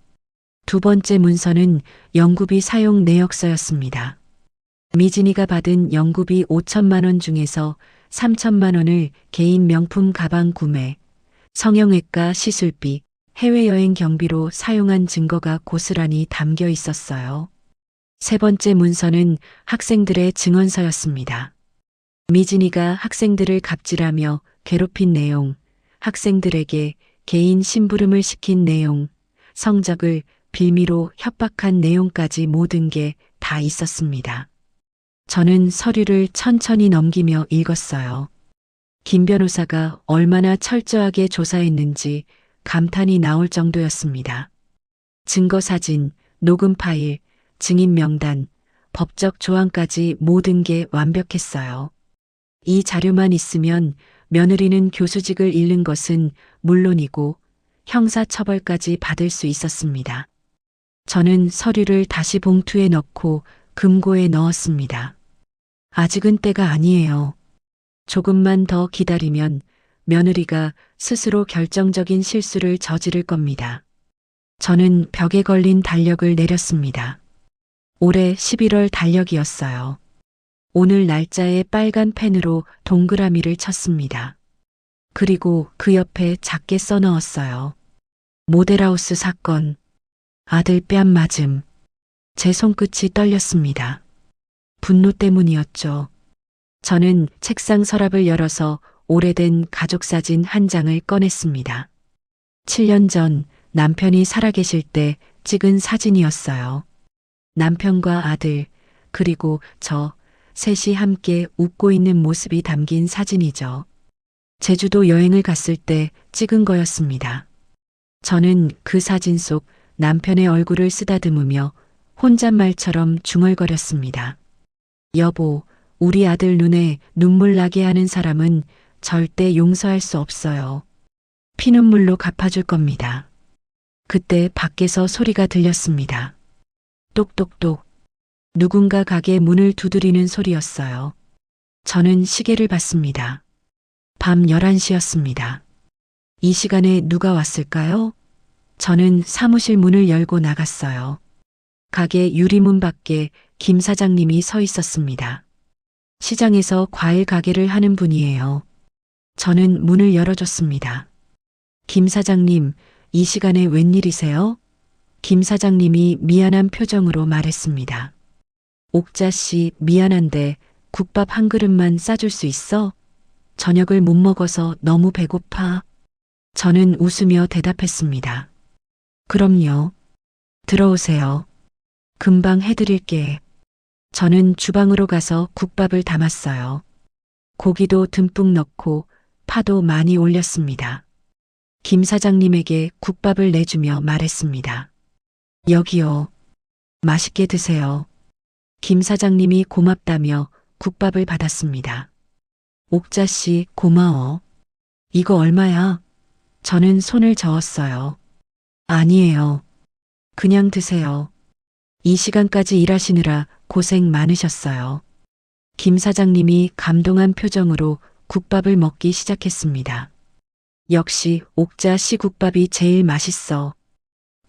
두 번째 문서는 연구비 사용 내역서였습니다. 미진이가 받은 연구비 5천만 원 중에서 3천만 원을 개인 명품 가방 구매, 성형외과 시술비, 해외여행 경비로 사용한 증거가 고스란히 담겨 있었어요. 세 번째 문서는 학생들의 증언서였습니다. 미진이가 학생들을 갑질하며 괴롭힌 내용, 학생들에게 개인 심부름을 시킨 내용, 성적을 빌미로 협박한 내용까지 모든 게 다 있었습니다. 저는 서류를 천천히 넘기며 읽었어요. 김 변호사가 얼마나 철저하게 조사했는지 감탄이 나올 정도였습니다. 증거 사진, 녹음 파일, 증인 명단, 법적 조항까지 모든 게 완벽했어요. 이 자료만 있으면 며느리는 교수직을 잃는 것은 물론이고 형사처벌까지 받을 수 있었습니다. 저는 서류를 다시 봉투에 넣고 금고에 넣었습니다. 아직은 때가 아니에요. 조금만 더 기다리면 며느리가 스스로 결정적인 실수를 저지를 겁니다. 저는 벽에 걸린 달력을 내렸습니다. 올해 11월 달력이었어요. 오늘 날짜에 빨간 펜으로 동그라미를 쳤습니다. 그리고 그 옆에 작게 써넣었어요. 모델하우스 사건. 아들 뺨 맞음. 제 손끝이 떨렸습니다. 분노 때문이었죠. 저는 책상 서랍을 열어서 오래된 가족사진 한 장을 꺼냈습니다. 7년 전 남편이 살아계실 때 찍은 사진이었어요. 남편과 아들, 그리고 저 셋이 함께 웃고 있는 모습이 담긴 사진이죠. 제주도 여행을 갔을 때 찍은 거였습니다. 저는 그 사진 속 남편의 얼굴을 쓰다듬으며 혼잣말처럼 중얼거렸습니다. 여보, 우리 아들 눈에 눈물 나게 하는 사람은 절대 용서할 수 없어요. 피눈물로 갚아줄 겁니다. 그때 밖에서 소리가 들렸습니다. 똑똑똑. 누군가 가게 문을 두드리는 소리였어요. 저는 시계를 봤습니다. 밤 11시였습니다. 이 시간에 누가 왔을까요? 저는 사무실 문을 열고 나갔어요. 가게 유리문 밖에 김 사장님이 서 있었습니다. 시장에서 과일 가게를 하는 분이에요. 저는 문을 열어줬습니다. 김 사장님, 이 시간에 웬일이세요? 김 사장님이 미안한 표정으로 말했습니다. 옥자 씨, 미안한데 국밥 한 그릇만 싸줄 수 있어? 저녁을 못 먹어서 너무 배고파. 저는 웃으며 대답했습니다. 그럼요. 들어오세요. 금방 해드릴게. 저는 주방으로 가서 국밥을 담았어요. 고기도 듬뿍 넣고 파도 많이 올렸습니다. 김 사장님에게 국밥을 내주며 말했습니다. 여기요. 맛있게 드세요. 김 사장님이 고맙다며 국밥을 받았습니다. 옥자 씨, 고마워. 이거 얼마야? 저는 손을 저었어요. 아니에요. 그냥 드세요. 이 시간까지 일하시느라 고생 많으셨어요. 김 사장님이 감동한 표정으로 국밥을 먹기 시작했습니다. 역시 옥자 씨 국밥이 제일 맛있어.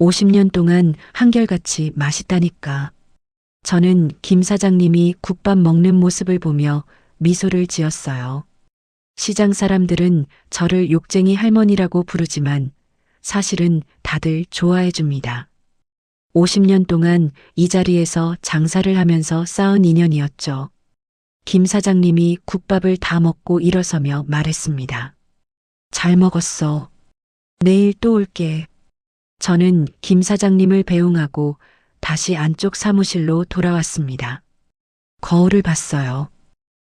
50년 동안 한결같이 맛있다니까. 저는 김 사장님이 국밥 먹는 모습을 보며 미소를 지었어요. 시장 사람들은 저를 욕쟁이 할머니라고 부르지만 사실은 다들 좋아해 줍니다. 50년 동안 이 자리에서 장사를 하면서 쌓은 인연이었죠. 김 사장님이 국밥을 다 먹고 일어서며 말했습니다. 잘 먹었어. 내일 또 올게. 저는 김 사장님을 배웅하고 다시 안쪽 사무실로 돌아왔습니다. 거울을 봤어요.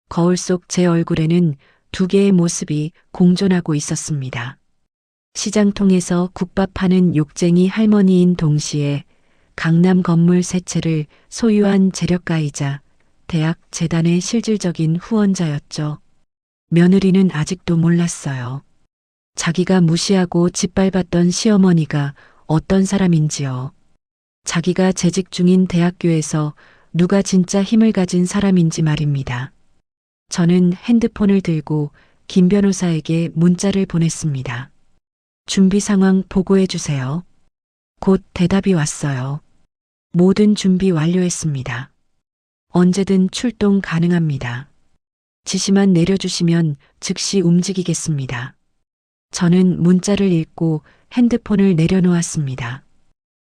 거울 속 제 얼굴에는 두 개의 모습이 공존하고 있었습니다. 시장통에서 국밥 파는 욕쟁이 할머니인 동시에 강남 건물 세 채를 소유한 재력가이자 대학 재단의 실질적인 후원자였죠. 며느리는 아직도 몰랐어요. 자기가 무시하고 짓밟았던 시어머니가 어떤 사람인지요. 자기가 재직 중인 대학교에서 누가 진짜 힘을 가진 사람인지 말입니다. 저는 핸드폰을 들고 김 변호사에게 문자를 보냈습니다. 준비 상황 보고해 주세요. 곧 대답이 왔어요. 모든 준비 완료했습니다. 언제든 출동 가능합니다. 지시만 내려주시면 즉시 움직이겠습니다. 저는 문자를 읽고 핸드폰을 내려놓았습니다.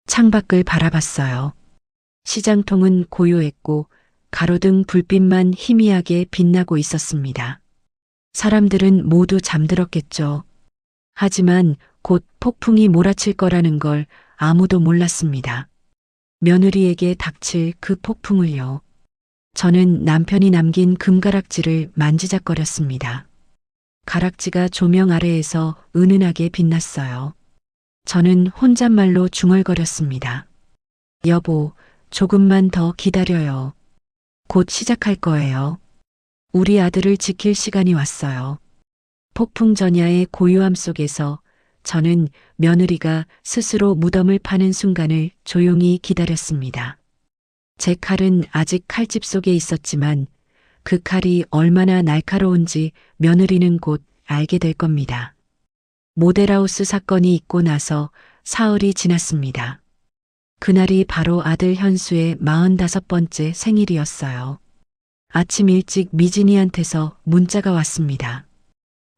창밖을 바라봤어요. 시장통은 고요했고 가로등 불빛만 희미하게 빛나고 있었습니다. 사람들은 모두 잠들었겠죠. 하지만 곧 폭풍이 몰아칠 거라는 걸 아무도 몰랐습니다. 며느리에게 닥칠 그 폭풍을요. 저는 남편이 남긴 금가락지를 만지작거렸습니다. 가락지가 조명 아래에서 은은하게 빛났어요. 저는 혼잣말로 중얼거렸습니다. 여보, 조금만 더 기다려요. 곧 시작할 거예요. 우리 아들을 지킬 시간이 왔어요. 폭풍 전야의 고요함 속에서 저는 며느리가 스스로 무덤을 파는 순간을 조용히 기다렸습니다. 제 칼은 아직 칼집 속에 있었지만 그 칼이 얼마나 날카로운지 며느리는 곧 알게 될 겁니다. 모델하우스 사건이 있고 나서 사흘이 지났습니다. 그날이 바로 아들 현수의 45번째 생일이었어요. 아침 일찍 미진이한테서 문자가 왔습니다.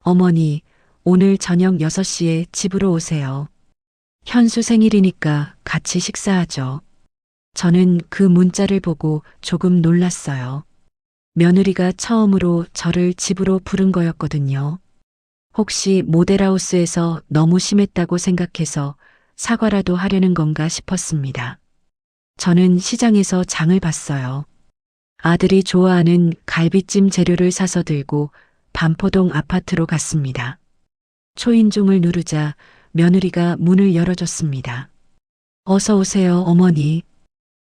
어머니, 오늘 저녁 6시에 집으로 오세요. 현수 생일이니까 같이 식사하죠. 저는 그 문자를 보고 조금 놀랐어요. 며느리가 처음으로 저를 집으로 부른 거였거든요. 혹시 모델하우스에서 너무 심했다고 생각해서 사과라도 하려는 건가 싶었습니다. 저는 시장에서 장을 봤어요. 아들이 좋아하는 갈비찜 재료를 사서 들고 반포동 아파트로 갔습니다. 초인종을 누르자 며느리가 문을 열어줬습니다. 어서 오세요, 어머니.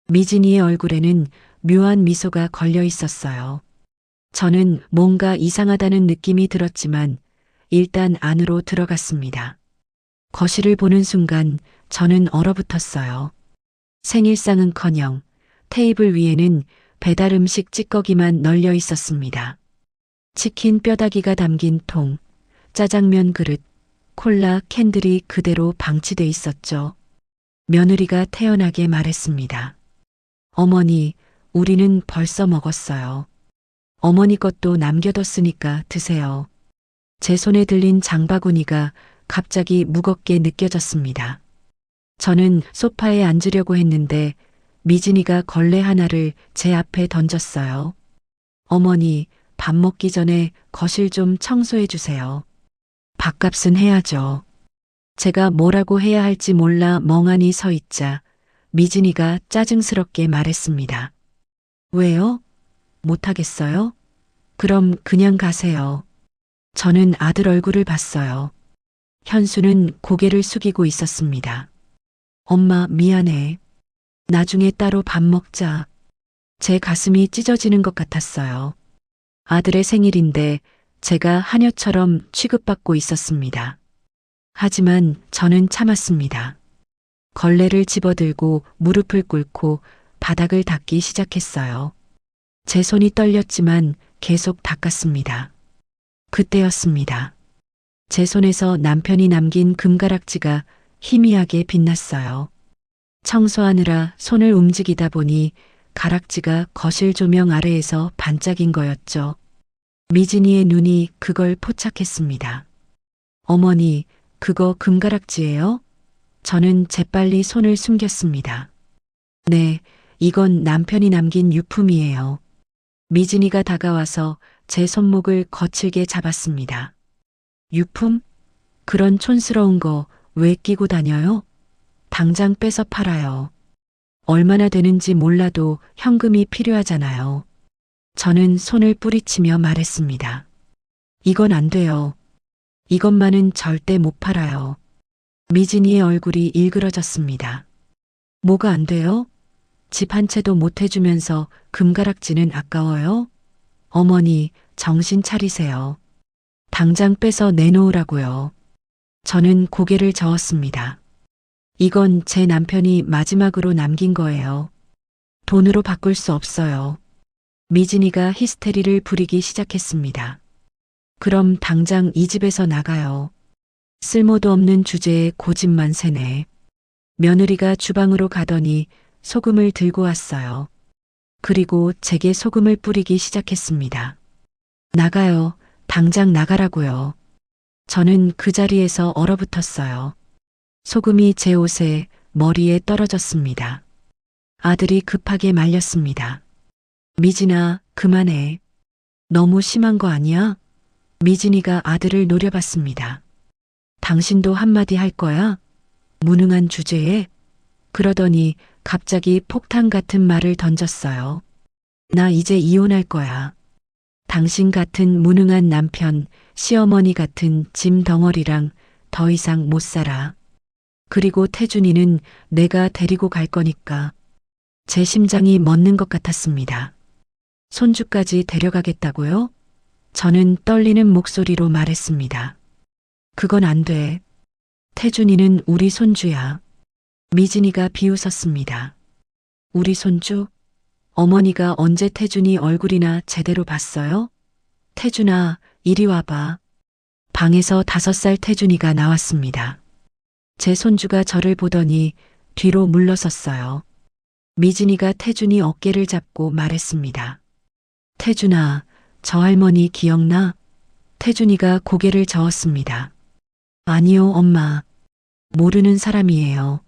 미진이의 얼굴에는 묘한 미소가 걸려 있었어요. 저는 뭔가 이상하다는 느낌이 들었지만 일단 안으로 들어갔습니다. 거실을 보는 순간 저는 얼어붙었어요. 생일상은커녕 테이블 위에는 배달 음식 찌꺼기만 널려 있었습니다. 치킨 뼈다귀가 담긴 통, 짜장면 그릇, 콜라 캔들이 그대로 방치돼 있었죠. 며느리가 태연하게 말했습니다. 어머니, 우리는 벌써 먹었어요. 어머니 것도 남겨뒀으니까 드세요. 제 손에 들린 장바구니가 갑자기 무겁게 느껴졌습니다. 저는 소파에 앉으려고 했는데 미진이가 걸레 하나를 제 앞에 던졌어요. 어머니, 밥 먹기 전에 거실 좀 청소해 주세요. 밥값은 해야죠. 제가 뭐라고 해야 할지 몰라 멍하니 서 있자 미진이가 짜증스럽게 말했습니다. 왜요? 못하겠어요? 그럼 그냥 가세요. 저는 아들 얼굴을 봤어요. 현수는 고개를 숙이고 있었습니다. 엄마, 미안해. 나중에 따로 밥 먹자. 제 가슴이 찢어지는 것 같았어요. 아들의 생일인데 제가 하녀처럼 취급받고 있었습니다. 하지만 저는 참았습니다. 걸레를 집어들고 무릎을 꿇고 바닥을 닦기 시작했어요. 제 손이 떨렸지만 계속 닦았습니다. 그때였습니다. 제 손에서 남편이 남긴 금가락지가 희미하게 빛났어요. 청소하느라 손을 움직이다 보니 가락지가 거실 조명 아래에서 반짝인 거였죠. 미진이의 눈이 그걸 포착했습니다. 어머니, 그거 금가락지예요? 저는 재빨리 손을 숨겼습니다. 네, 이건 남편이 남긴 유품이에요. 미진이가 다가와서 제 손목을 거칠게 잡았습니다. 유품? 그런 촌스러운 거 왜 끼고 다녀요? 당장 빼서 팔아요. 얼마나 되는지 몰라도 현금이 필요하잖아요. 저는 손을 뿌리치며 말했습니다. 이건 안 돼요. 이것만은 절대 못 팔아요. 미진이의 얼굴이 일그러졌습니다. 뭐가 안 돼요? 집 한 채도 못 해주면서 금가락지는 아까워요? 어머니, 정신 차리세요. 당장 빼서 내놓으라고요. 저는 고개를 저었습니다. 이건 제 남편이 마지막으로 남긴 거예요. 돈으로 바꿀 수 없어요. 미진이가 히스테리를 부리기 시작했습니다. 그럼 당장 이 집에서 나가요. 쓸모도 없는 주제에 고집만 세네. 며느리가 주방으로 가더니 소금을 들고 왔어요. 그리고 제게 소금을 뿌리기 시작했습니다. 나가요. 당장 나가라고요. 저는 그 자리에서 얼어붙었어요. 소금이 제 옷에, 머리에 떨어졌습니다. 아들이 급하게 말렸습니다. 미진아, 그만해. 너무 심한 거 아니야? 미진이가 아들을 노려봤습니다. 당신도 한마디 할 거야? 무능한 주제에? 그러더니 갑자기 폭탄 같은 말을 던졌어요. 나 이제 이혼할 거야. 당신 같은 무능한 남편, 시어머니 같은 짐 덩어리랑 더 이상 못 살아. 그리고 태준이는 내가 데리고 갈 거니까. 제 심장이 멎는 것 같았습니다. 손주까지 데려가겠다고요? 저는 떨리는 목소리로 말했습니다. 그건 안 돼. 태준이는 우리 손주야. 미진이가 비웃었습니다. 우리 손주? 어머니가 언제 태준이 얼굴이나 제대로 봤어요? 태준아, 이리 와봐. 방에서 5살 태준이가 나왔습니다. 제 손주가 저를 보더니 뒤로 물러섰어요. 미진이가 태준이 어깨를 잡고 말했습니다. 태준아, 저 할머니 기억나? 태준이가 고개를 저었습니다. 아니요, 엄마. 모르는 사람이에요.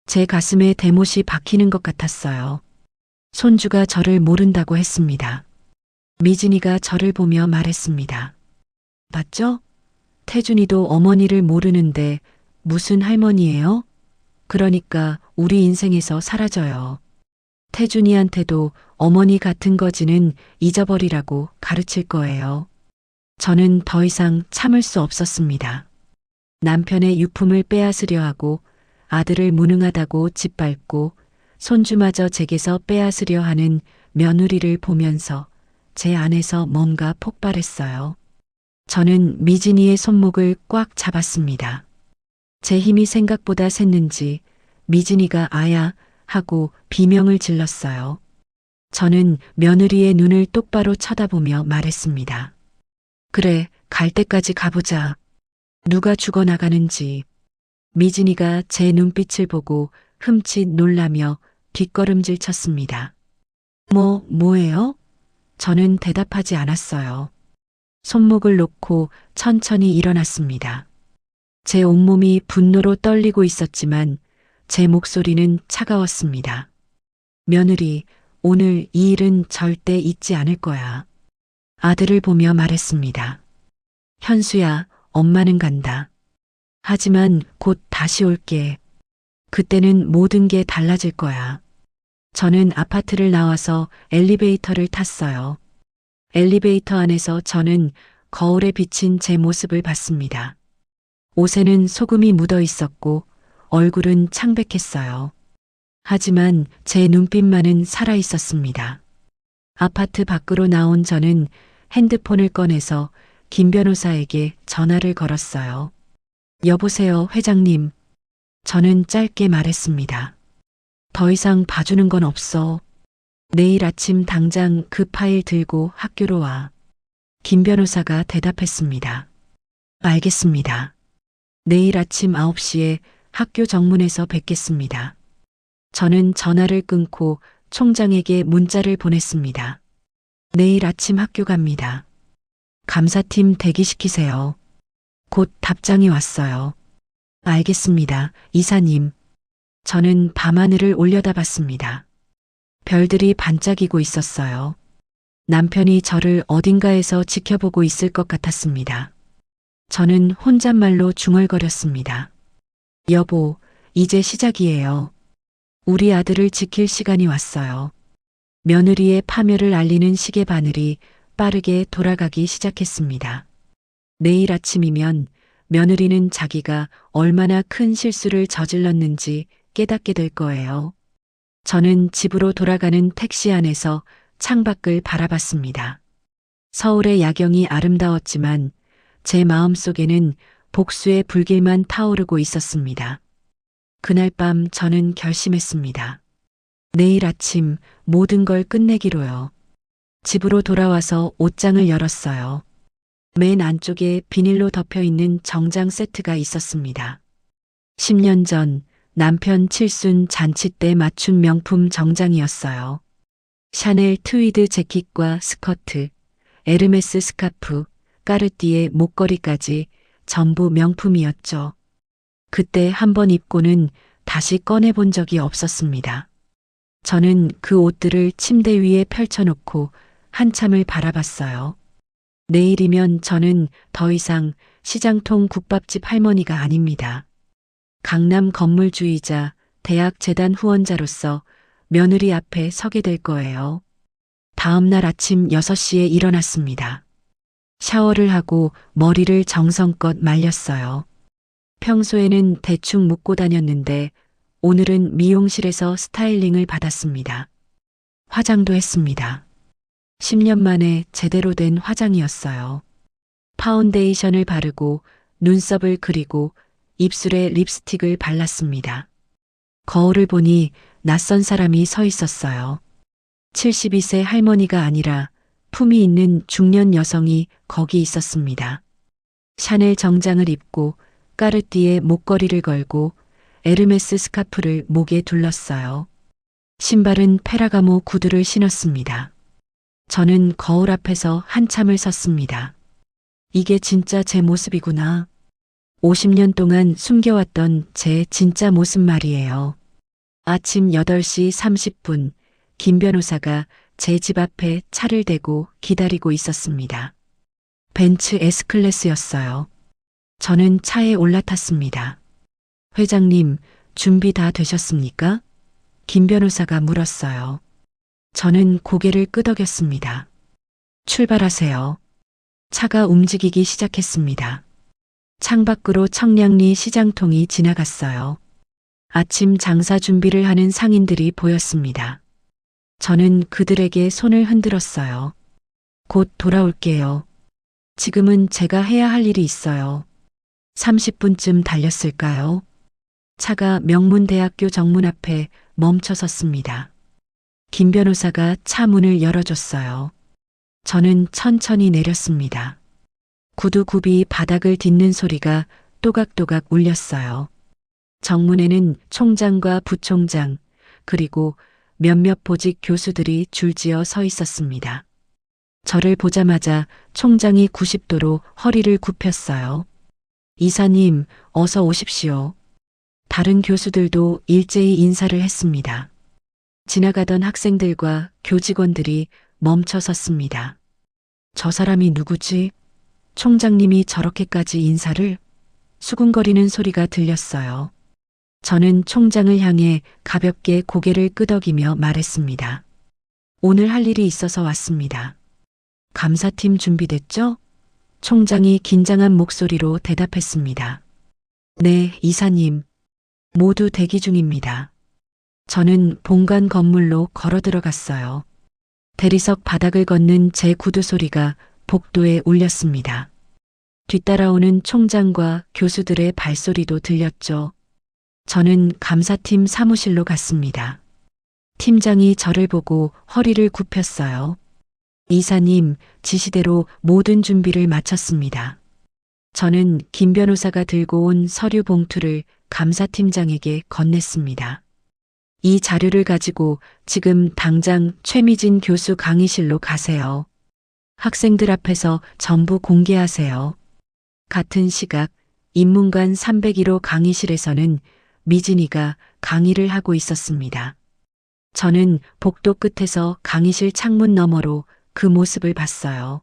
제 가슴에 대못이 박히는 것 같았어요. 손주가 저를 모른다고 했습니다. 미진이가 저를 보며 말했습니다. 맞죠? 태준이도 어머니를 모르는데 무슨 할머니예요? 그러니까 우리 인생에서 사라져요. 태준이한테도 어머니 같은 거지는 잊어버리라고 가르칠 거예요. 저는 더 이상 참을 수 없었습니다. 남편의 유품을 빼앗으려 하고 아들을 무능하다고 짓밟고 손주마저 제게서 빼앗으려 하는 며느리를 보면서 제 안에서 뭔가 폭발했어요. 저는 미진이의 손목을 꽉 잡았습니다. 제 힘이 생각보다 샜는지 미진이가 아야 하고 비명을 질렀어요. 저는 며느리의 눈을 똑바로 쳐다보며 말했습니다. 그래, 갈 때까지 가보자. 누가 죽어나가는지. 미진이가 제 눈빛을 보고 흠칫 놀라며 뒷걸음질 쳤습니다. 뭐예요? 저는 대답하지 않았어요. 손목을 놓고 천천히 일어났습니다. 제 온몸이 분노로 떨리고 있었지만 제 목소리는 차가웠습니다. 며느리, 오늘 이 일은 절대 잊지 않을 거야. 아들을 보며 말했습니다. 현수야, 엄마는 간다. 하지만 곧 다시 올게. 그때는 모든 게 달라질 거야. 저는 아파트를 나와서 엘리베이터를 탔어요. 엘리베이터 안에서 저는 거울에 비친 제 모습을 봤습니다. 옷에는 소금이 묻어 있었고 얼굴은 창백했어요. 하지만 제 눈빛만은 살아 있었습니다. 아파트 밖으로 나온 저는 핸드폰을 꺼내서 김 변호사에게 전화를 걸었어요. 여보세요, 회장님. 저는 짧게 말했습니다. 더 이상 봐주는 건 없어. 내일 아침 당장 그 파일 들고 학교로 와. 김 변호사가 대답했습니다. 알겠습니다. 내일 아침 9시에 학교 정문에서 뵙겠습니다. 저는 전화를 끊고 총장에게 문자를 보냈습니다. 내일 아침 학교 갑니다. 감사팀 대기시키세요. 곧 답장이 왔어요. 알겠습니다, 이사님. 저는 밤하늘을 올려다봤습니다. 별들이 반짝이고 있었어요. 남편이 저를 어딘가에서 지켜보고 있을 것 같았습니다. 저는 혼잣말로 중얼거렸습니다. 여보, 이제 시작이에요. 우리 아들을 지킬 시간이 왔어요. 며느리의 파멸을 알리는 시계 바늘이 빠르게 돌아가기 시작했습니다. 내일 아침이면 며느리는 자기가 얼마나 큰 실수를 저질렀는지 깨닫게 될 거예요. 저는 집으로 돌아가는 택시 안에서 창밖을 바라봤습니다. 서울의 야경이 아름다웠지만 제 마음속에는 복수의 불길만 타오르고 있었습니다. 그날 밤 저는 결심했습니다. 내일 아침 모든 걸 끝내기로요. 집으로 돌아와서 옷장을 열었어요. 맨 안쪽에 비닐로 덮여 있는 정장 세트가 있었습니다. 10년 전 남편 칠순 잔치 때 맞춘 명품 정장이었어요. 샤넬 트위드 재킷과 스커트, 에르메스 스카프, 까르띠에 목걸이까지 전부 명품이었죠. 그때 한번 입고는 다시 꺼내본 적이 없었습니다. 저는 그 옷들을 침대 위에 펼쳐놓고 한참을 바라봤어요. 내일이면 저는 더 이상 시장통 국밥집 할머니가 아닙니다. 강남 건물주의자, 대학 재단 후원자로서 며느리 앞에 서게 될 거예요. 다음 날 아침 6시에 일어났습니다. 샤워를 하고 머리를 정성껏 말렸어요. 평소에는 대충 묶고 다녔는데 오늘은 미용실에서 스타일링을 받았습니다. 화장도 했습니다. 10년 만에 제대로 된 화장이었어요. 파운데이션을 바르고 눈썹을 그리고 입술에 립스틱을 발랐습니다. 거울을 보니 낯선 사람이 서 있었어요. 72세 할머니가 아니라 품이 있는 중년 여성이 거기 있었습니다. 샤넬 정장을 입고 까르띠에 목걸이를 걸고 에르메스 스카프를 목에 둘렀어요. 신발은 페라가모 구두를 신었습니다. 저는 거울 앞에서 한참을 섰습니다. 이게 진짜 제 모습이구나. 50년 동안 숨겨왔던 제 진짜 모습 말이에요. 아침 8시 30분 김 변호사가 제 집 앞에 차를 대고 기다리고 있었습니다. 벤츠 S클래스였어요. 저는 차에 올라탔습니다. 회장님, 준비 다 되셨습니까? 김 변호사가 물었어요. 저는 고개를 끄덕였습니다. 출발하세요. 차가 움직이기 시작했습니다. 창밖으로 청량리 시장통이 지나갔어요. 아침 장사 준비를 하는 상인들이 보였습니다. 저는 그들에게 손을 흔들었어요. 곧 돌아올게요. 지금은 제가 해야 할 일이 있어요. 30분쯤 달렸을까요? 차가 명문대학교 정문 앞에 멈춰 섰습니다. 김 변호사가 차 문을 열어줬어요. 저는 천천히 내렸습니다. 구두 굽이 바닥을 딛는 소리가 또각또각 울렸어요. 정문에는 총장과 부총장, 그리고 몇몇 보직 교수들이 줄지어 서 있었습니다. 저를 보자마자 총장이 90도로 허리를 굽혔어요. 이사님, 어서 오십시오. 다른 교수들도 일제히 인사를 했습니다. 지나가던 학생들과 교직원들이 멈춰 섰습니다. 저 사람이 누구지? 총장님이 저렇게까지 인사를? 수군거리는 소리가 들렸어요. 저는 총장을 향해 가볍게 고개를 끄덕이며 말했습니다. 오늘 할 일이 있어서 왔습니다. 감사팀 준비됐죠? 총장이 긴장한 목소리로 대답했습니다. 네, 이사님. 모두 대기 중입니다. 저는 본관 건물로 걸어 들어갔어요. 대리석 바닥을 걷는 제 구두 소리가 복도에 울렸습니다. 뒤따라오는 총장과 교수들의 발소리도 들렸죠. 저는 감사팀 사무실로 갔습니다. 팀장이 저를 보고 허리를 굽혔어요. 이사님, 지시대로 모든 준비를 마쳤습니다. 저는 김 변호사가 들고 온 서류 봉투를 감사팀장에게 건넸습니다. 이 자료를 가지고 지금 당장 최미진 교수 강의실로 가세요. 학생들 앞에서 전부 공개하세요. 같은 시각 인문관 301호 강의실에서는 미진이가 강의를 하고 있었습니다. 저는 복도 끝에서 강의실 창문 너머로 그 모습을 봤어요.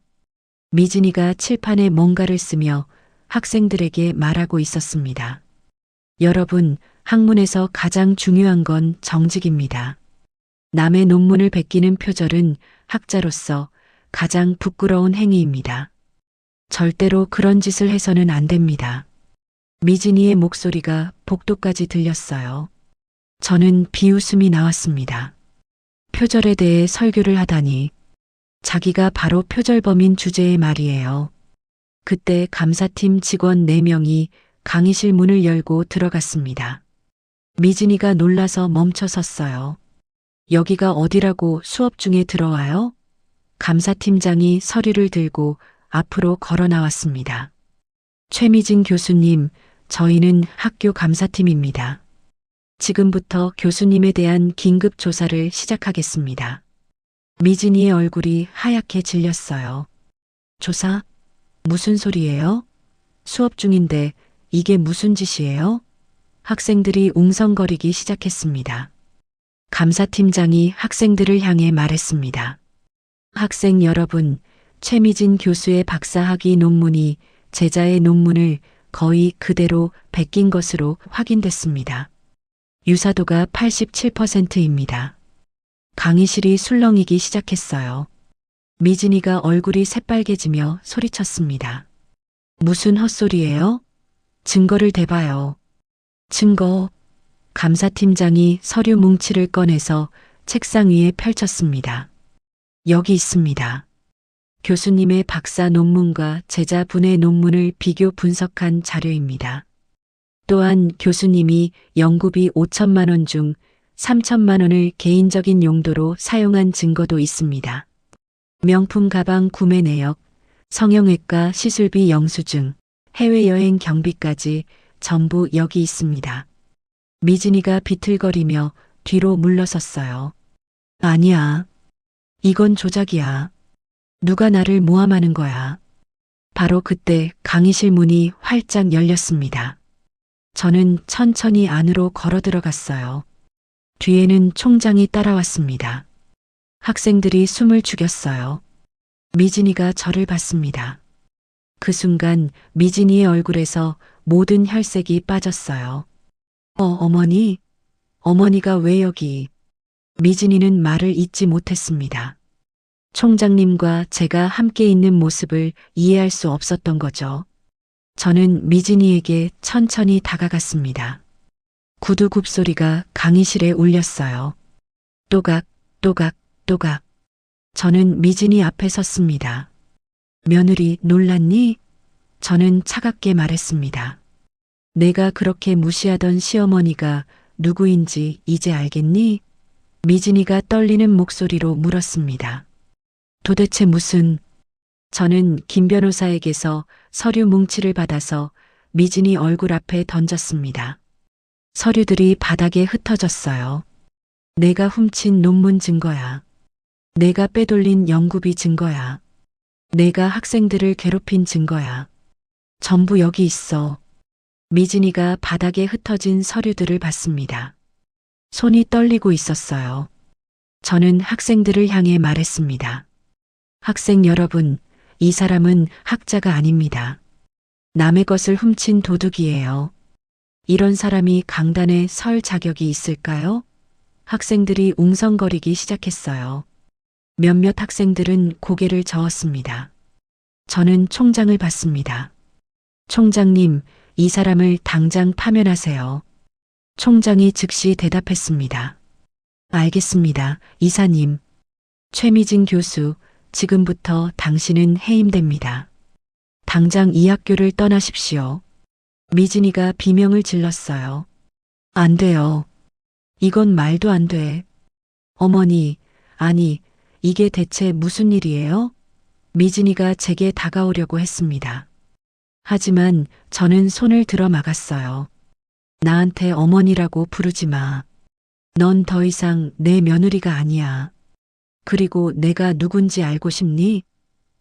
미진이가 칠판에 뭔가를 쓰며 학생들에게 말하고 있었습니다. 여러분, 학문에서 가장 중요한 건 정직입니다. 남의 논문을 베끼는 표절은 학자로서 가장 부끄러운 행위입니다. 절대로 그런 짓을 해서는 안 됩니다. 미진이의 목소리가 복도까지 들렸어요. 저는 비웃음이 나왔습니다. 표절에 대해 설교를 하다니. 자기가 바로 표절범인 주제의 말이에요. 그때 감사팀 직원 4명이 강의실 문을 열고 들어갔습니다. 미진이가 놀라서 멈춰 섰어요. 여기가 어디라고 수업 중에 들어와요? 감사팀장이 서류를 들고 앞으로 걸어 나왔습니다. 최미진 교수님, 저희는 학교 감사팀입니다. 지금부터 교수님에 대한 긴급 조사를 시작하겠습니다. 미진이의 얼굴이 하얗게 질렸어요. 조사? 무슨 소리예요? 수업 중인데 이게 무슨 짓이에요? 학생들이 웅성거리기 시작했습니다. 감사팀장이 학생들을 향해 말했습니다. 학생 여러분, 최미진 교수의 박사학위 논문이 제자의 논문을 거의 그대로 베낀 것으로 확인됐습니다. 유사도가 87%입니다. 강의실이 술렁이기 시작했어요. 미진이가 얼굴이 새빨개지며 소리쳤습니다. 무슨 헛소리예요? 증거를 대봐요. 증거. 감사팀장이 서류 뭉치를 꺼내서 책상 위에 펼쳤습니다. 여기 있습니다. 교수님의 박사 논문과 제자분의 논문을 비교 분석한 자료입니다. 또한 교수님이 연구비 5천만 원 중 3천만 원을 개인적인 용도로 사용한 증거도 있습니다. 명품 가방 구매 내역, 성형외과 시술비 영수증, 해외여행 경비까지 전부 여기 있습니다. 미진이가 비틀거리며 뒤로 물러섰어요. 아니야. 이건 조작이야. 누가 나를 모함하는 거야. 바로 그때 강의실 문이 활짝 열렸습니다. 저는 천천히 안으로 걸어 들어갔어요. 뒤에는 총장이 따라왔습니다. 학생들이 숨을 죽였어요. 미진이가 저를 봤습니다. 그 순간 미진이의 얼굴에서 모든 혈색이 빠졌어요. 어머니? 어머니가 왜 여기? 미진이는 말을 잇지 못했습니다. 총장님과 제가 함께 있는 모습을 이해할 수 없었던 거죠. 저는 미진이에게 천천히 다가갔습니다. 구두 굽소리가 강의실에 울렸어요. 또각, 또각, 또각. 저는 미진이 앞에 섰습니다. 며느리 놀랐니? 저는 차갑게 말했습니다. 내가 그렇게 무시하던 시어머니가 누구인지 이제 알겠니? 미진이가 떨리는 목소리로 물었습니다. 도대체 무슨... 저는 김 변호사에게서 서류 뭉치를 받아서 미진이 얼굴 앞에 던졌습니다. 서류들이 바닥에 흩어졌어요. 내가 훔친 논문 증거야. 내가 빼돌린 연구비 증거야. 내가 학생들을 괴롭힌 증거야. 전부 여기 있어. 미진이가 바닥에 흩어진 서류들을 봤습니다. 손이 떨리고 있었어요. 저는 학생들을 향해 말했습니다. 학생 여러분, 이 사람은 학자가 아닙니다. 남의 것을 훔친 도둑이에요. 이런 사람이 강단에 설 자격이 있을까요? 학생들이 웅성거리기 시작했어요. 몇몇 학생들은 고개를 저었습니다. 저는 총장을 봤습니다. 총장님, 이 사람을 당장 파면하세요. 총장이 즉시 대답했습니다. 알겠습니다, 이사님. 최미진 교수, 지금부터 당신은 해임됩니다. 당장 이 학교를 떠나십시오. 미진이가 비명을 질렀어요. 안 돼요. 이건 말도 안 돼. 어머니, 아니, 이게 대체 무슨 일이에요? 미진이가 제게 다가오려고 했습니다. 하지만 저는 손을 들어 막았어요. 나한테 어머니라고 부르지 마. 넌 더 이상 내 며느리가 아니야. 그리고 내가 누군지 알고 싶니?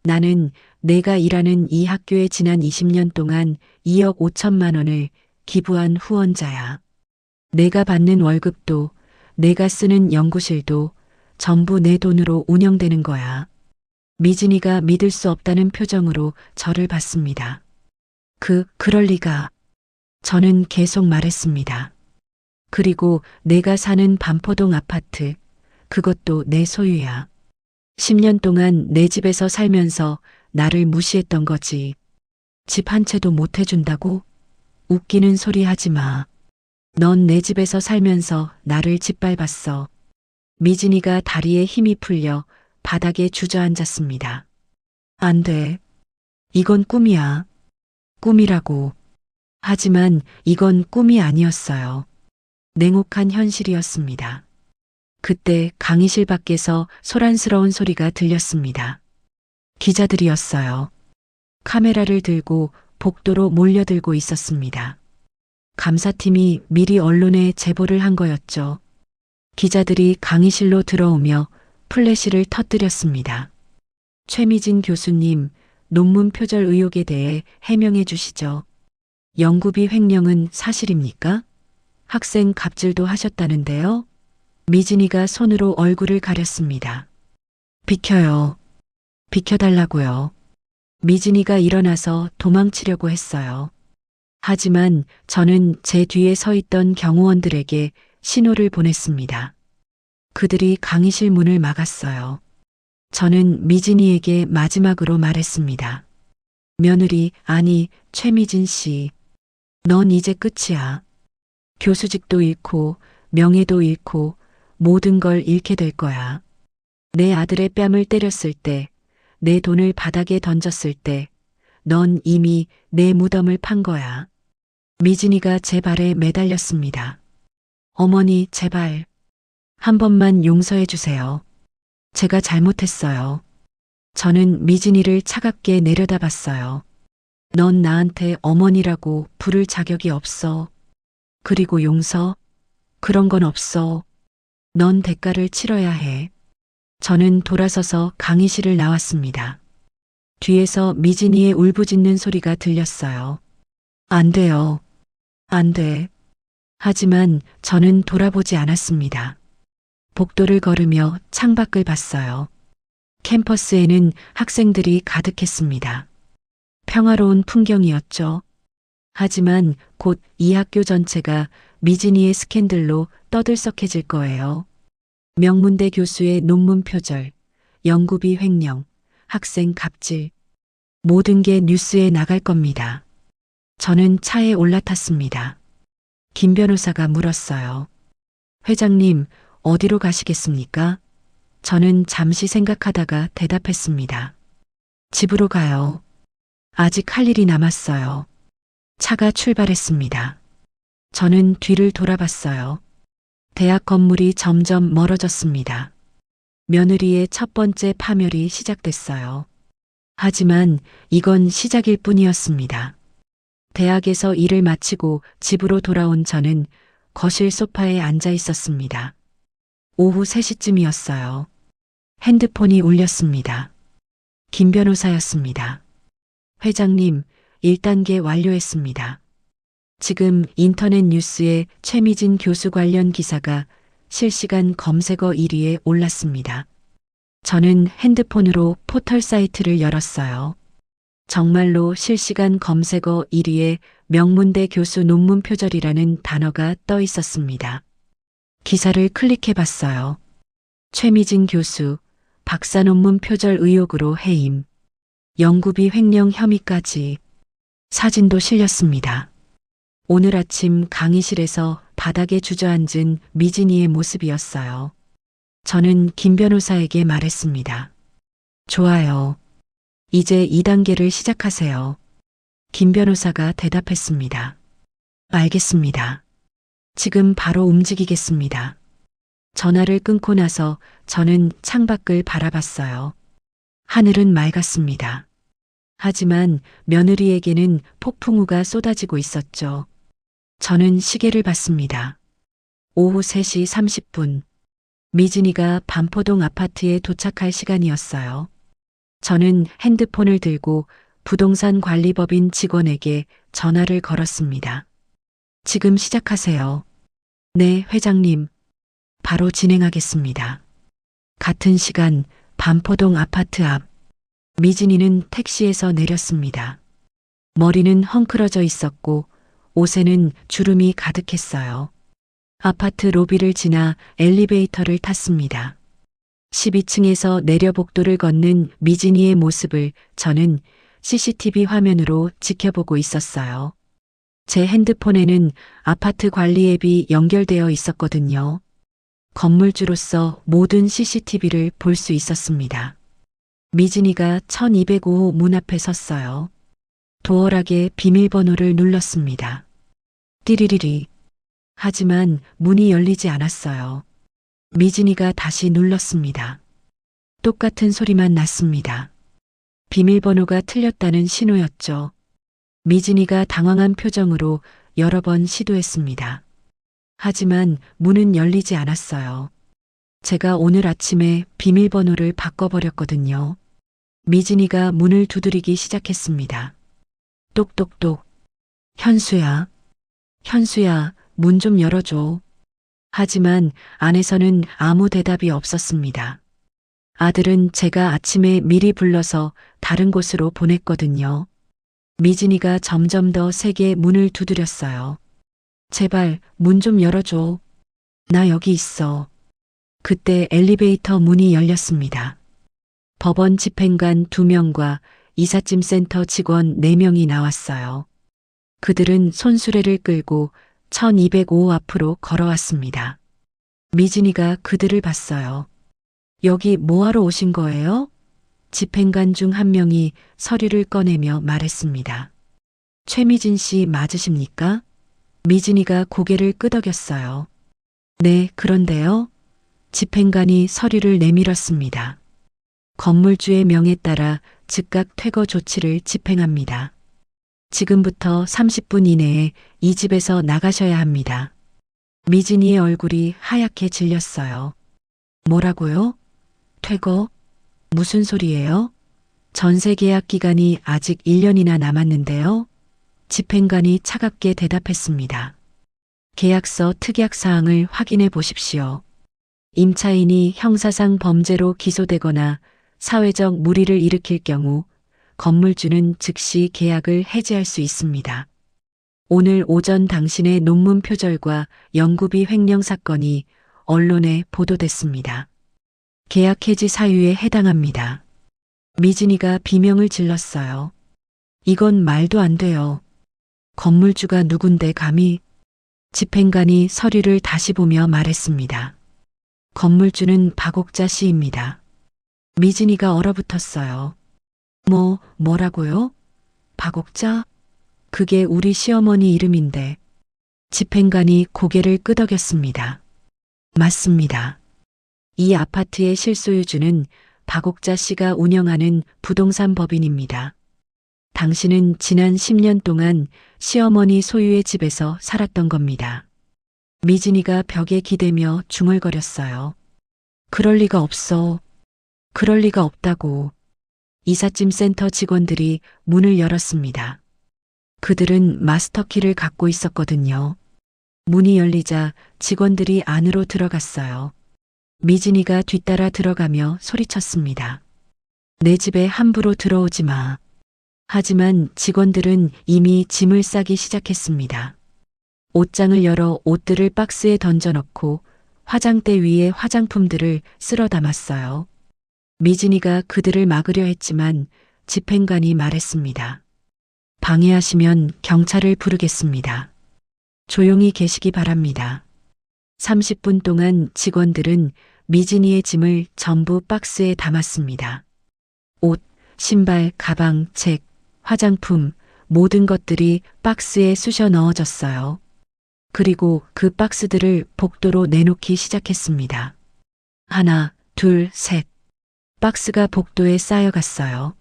나는 내가 일하는 이 학교에 지난 20년 동안 2억 5천만 원을 기부한 후원자야. 내가 받는 월급도 내가 쓰는 연구실도 전부 내 돈으로 운영되는 거야. 미진이가 믿을 수 없다는 표정으로 저를 봤습니다. 그럴 리가. 저는 계속 말했습니다. 그리고 내가 사는 반포동 아파트, 그것도 내 소유야. 10년 동안 내 집에서 살면서 나를 무시했던 거지. 집 한 채도 못 해준다고? 웃기는 소리 하지 마. 넌 내 집에서 살면서 나를 짓밟았어. 미진이가 다리에 힘이 풀려 바닥에 주저앉았습니다. 안 돼. 이건 꿈이야. 꿈이라고. 하지만 이건 꿈이 아니었어요. 냉혹한 현실이었습니다. 그때 강의실 밖에서 소란스러운 소리가 들렸습니다. 기자들이었어요. 카메라를 들고 복도로 몰려들고 있었습니다. 감사팀이 미리 언론에 제보를 한 거였죠. 기자들이 강의실로 들어오며 플래시를 터뜨렸습니다. 최미진 교수님, 논문 표절 의혹에 대해 해명해 주시죠. 연구비 횡령은 사실입니까? 학생 갑질도 하셨다는데요? 미진이가 손으로 얼굴을 가렸습니다. 비켜요. 비켜달라고요. 미진이가 일어나서 도망치려고 했어요. 하지만 저는 제 뒤에 서 있던 경호원들에게 신호를 보냈습니다. 그들이 강의실 문을 막았어요. 저는 미진이에게 마지막으로 말했습니다. 며느리, 아니, 최미진 씨. 넌 이제 끝이야. 교수직도 잃고, 명예도 잃고, 모든 걸 잃게 될 거야. 내 아들의 뺨을 때렸을 때, 내 돈을 바닥에 던졌을 때, 넌 이미 내 무덤을 판 거야. 미진이가 제 발에 매달렸습니다. 어머니, 제발. 한 번만 용서해 주세요. 제가 잘못했어요. 저는 미진이를 차갑게 내려다봤어요. 넌 나한테 어머니라고 부를 자격이 없어. 그리고 용서? 그런 건 없어. 넌 대가를 치러야 해. 저는 돌아서서 강의실을 나왔습니다. 뒤에서 미진이의 울부짖는 소리가 들렸어요. 안 돼요. 안 돼. 하지만 저는 돌아보지 않았습니다. 복도를 걸으며 창밖을 봤어요. 캠퍼스에는 학생들이 가득했습니다. 평화로운 풍경이었죠. 하지만 곧 이 학교 전체가 미진이의 스캔들로 떠들썩해질 거예요. 명문대 교수의 논문 표절, 연구비 횡령, 학생 갑질, 모든 게 뉴스에 나갈 겁니다. 저는 차에 올라탔습니다. 김 변호사가 물었어요. 회장님, 어디로 가시겠습니까? 저는 잠시 생각하다가 대답했습니다. 집으로 가요. 아직 할 일이 남았어요. 차가 출발했습니다. 저는 뒤를 돌아봤어요. 대학 건물이 점점 멀어졌습니다. 며느리의 첫 번째 파멸이 시작됐어요. 하지만 이건 시작일 뿐이었습니다. 대학에서 일을 마치고 집으로 돌아온 저는 거실 소파에 앉아 있었습니다. 오후 3시쯤이었어요. 핸드폰이 울렸습니다. 김 변호사였습니다. 회장님, 1단계 완료했습니다. 지금 인터넷 뉴스에 최미진 교수 관련 기사가 실시간 검색어 1위에 올랐습니다. 저는 핸드폰으로 포털 사이트를 열었어요. 정말로 실시간 검색어 1위에 명문대 교수 논문 표절이라는 단어가 떠 있었습니다. 기사를 클릭해 봤어요. 최미진 교수, 박사 논문 표절 의혹으로 해임. 연구비 횡령 혐의까지. 사진도 실렸습니다. 오늘 아침 강의실에서 바닥에 주저앉은 미진이의 모습이었어요. 저는 김 변호사에게 말했습니다. 좋아요. 이제 2단계를 시작하세요. 김 변호사가 대답했습니다. 알겠습니다. 지금 바로 움직이겠습니다. 전화를 끊고 나서 저는 창밖을 바라봤어요. 하늘은 맑았습니다. 하지만 며느리에게는 폭풍우가 쏟아지고 있었죠. 저는 시계를 봤습니다. 오후 3시 30분. 미진이가 반포동 아파트에 도착할 시간이었어요. 저는 핸드폰을 들고 부동산 관리법인 직원에게 전화를 걸었습니다. 지금 시작하세요. 네, 회장님. 바로 진행하겠습니다. 같은 시간 반포동 아파트 앞. 미진이는 택시에서 내렸습니다. 머리는 헝클어져 있었고 옷에는 주름이 가득했어요. 아파트 로비를 지나 엘리베이터를 탔습니다. 12층에서 내려 복도를 걷는 미진이의 모습을 저는 CCTV 화면으로 지켜보고 있었어요. 제 핸드폰에는 아파트 관리 앱이 연결되어 있었거든요. 건물주로서 모든 CCTV를 볼 수 있었습니다. 미진이가 1205호 문 앞에 섰어요. 도어락에 비밀번호를 눌렀습니다. 띠리리리. 하지만 문이 열리지 않았어요. 미진이가 다시 눌렀습니다. 똑같은 소리만 났습니다. 비밀번호가 틀렸다는 신호였죠. 미진이가 당황한 표정으로 여러 번 시도했습니다. 하지만 문은 열리지 않았어요. 제가 오늘 아침에 비밀번호를 바꿔버렸거든요. 미진이가 문을 두드리기 시작했습니다. 똑똑똑. 현수야. 현수야, 문 좀 열어줘. 하지만 안에서는 아무 대답이 없었습니다. 아들은 제가 아침에 미리 불러서 다른 곳으로 보냈거든요. 미진이가 점점 더 세게 문을 두드렸어요. 제발 문 좀 열어줘. 나 여기 있어. 그때 엘리베이터 문이 열렸습니다. 법원 집행관 2명과 이삿짐센터 직원 4명이 나왔어요. 그들은 손수레를 끌고 1205 앞으로 걸어왔습니다. 미진이가 그들을 봤어요. 여기 뭐하러 오신 거예요? 집행관 중 한 명이 서류를 꺼내며 말했습니다. 최미진 씨 맞으십니까? 미진이가 고개를 끄덕였어요. 네, 그런데요. 집행관이 서류를 내밀었습니다. 건물주의 명에 따라 즉각 퇴거 조치를 집행합니다. 지금부터 30분 이내에 이 집에서 나가셔야 합니다. 미진이의 얼굴이 하얗게 질렸어요. 뭐라고요? 퇴거? 무슨 소리예요? 전세 계약 기간이 아직 1년이나 남았는데요. 집행관이 차갑게 대답했습니다. 계약서 특약 사항을 확인해 보십시오. 임차인이 형사상 범죄로 기소되거나 사회적 물의를 일으킬 경우 건물주는 즉시 계약을 해지할 수 있습니다. 오늘 오전 당신의 논문 표절과 연구비 횡령 사건이 언론에 보도됐습니다. 계약 해지 사유에 해당합니다. 미진이가 비명을 질렀어요. 이건 말도 안 돼요. 건물주가 누군데 감히. 집행관이 서류를 다시 보며 말했습니다. 건물주는 박옥자 씨입니다. 미진이가 얼어붙었어요. 뭐라고요? 박옥자? 그게 우리 시어머니 이름인데. 집행관이 고개를 끄덕였습니다. 맞습니다. 이 아파트의 실소유주는 박옥자 씨가 운영하는 부동산 법인입니다. 당신은 지난 10년 동안 시어머니 소유의 집에서 살았던 겁니다. 미진이가 벽에 기대며 중얼거렸어요. 그럴 리가 없어. 그럴 리가 없다고. 이삿짐 센터 직원들이 문을 열었습니다. 그들은 마스터키를 갖고 있었거든요. 문이 열리자 직원들이 안으로 들어갔어요. 미진이가 뒤따라 들어가며 소리쳤습니다. 내 집에 함부로 들어오지 마. 하지만 직원들은 이미 짐을 싸기 시작했습니다. 옷장을 열어 옷들을 박스에 던져넣고 화장대 위에 화장품들을 쓸어 담았어요. 미진이가 그들을 막으려 했지만 집행관이 말했습니다. 방해하시면 경찰을 부르겠습니다. 조용히 계시기 바랍니다. 30분 동안 직원들은 미진이의 짐을 전부 박스에 담았습니다. 옷, 신발, 가방, 책, 화장품, 모든 것들이 박스에 쑤셔 넣어졌어요. 그리고 그 박스들을 복도로 내놓기 시작했습니다. 하나, 둘, 셋. 박스가 복도에 쌓여갔어요.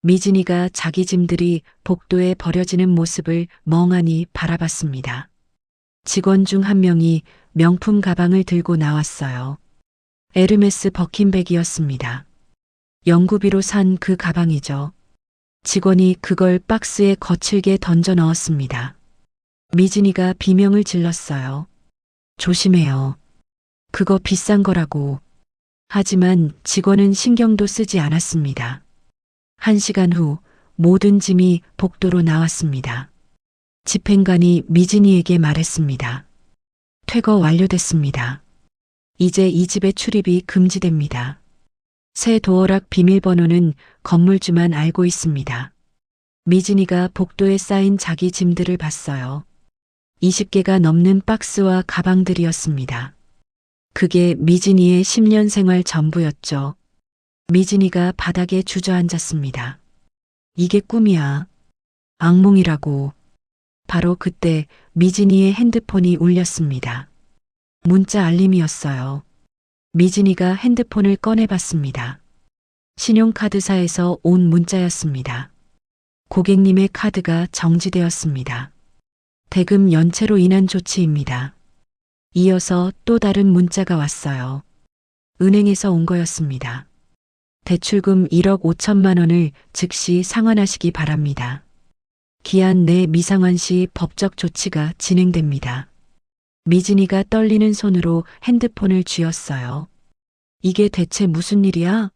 미진이가 자기 짐들이 복도에 버려지는 모습을 멍하니 바라봤습니다. 직원 중 한 명이 명품 가방을 들고 나왔어요. 에르메스 버킨백이었습니다. 연구비로 산 그 가방이죠. 직원이 그걸 박스에 거칠게 던져 넣었습니다. 미진이가 비명을 질렀어요. 조심해요. 그거 비싼 거라고. 하지만 직원은 신경도 쓰지 않았습니다. 1시간 후 모든 짐이 복도로 나왔습니다. 집행관이 미진이에게 말했습니다. 퇴거 완료됐습니다. 이제 이 집에 출입이 금지됩니다. 새 도어락 비밀번호는 건물주만 알고 있습니다. 미진이가 복도에 쌓인 자기 짐들을 봤어요. 20개가 넘는 박스와 가방들이었습니다. 그게 미진이의 10년 생활 전부였죠. 미진이가 바닥에 주저앉았습니다. 이게 꿈이야. 악몽이라고. 바로 그때 미진이의 핸드폰이 울렸습니다. 문자 알림이었어요. 미진이가 핸드폰을 꺼내봤습니다. 신용카드사에서 온 문자였습니다. 고객님의 카드가 정지되었습니다. 대금 연체로 인한 조치입니다. 이어서 또 다른 문자가 왔어요. 은행에서 온 거였습니다. 대출금 1억 5천만 원을 즉시 상환하시기 바랍니다. 기한 내 미상환 시 법적 조치가 진행됩니다. 미진이가 떨리는 손으로 핸드폰을 쥐었어요. 이게 대체 무슨 일이야?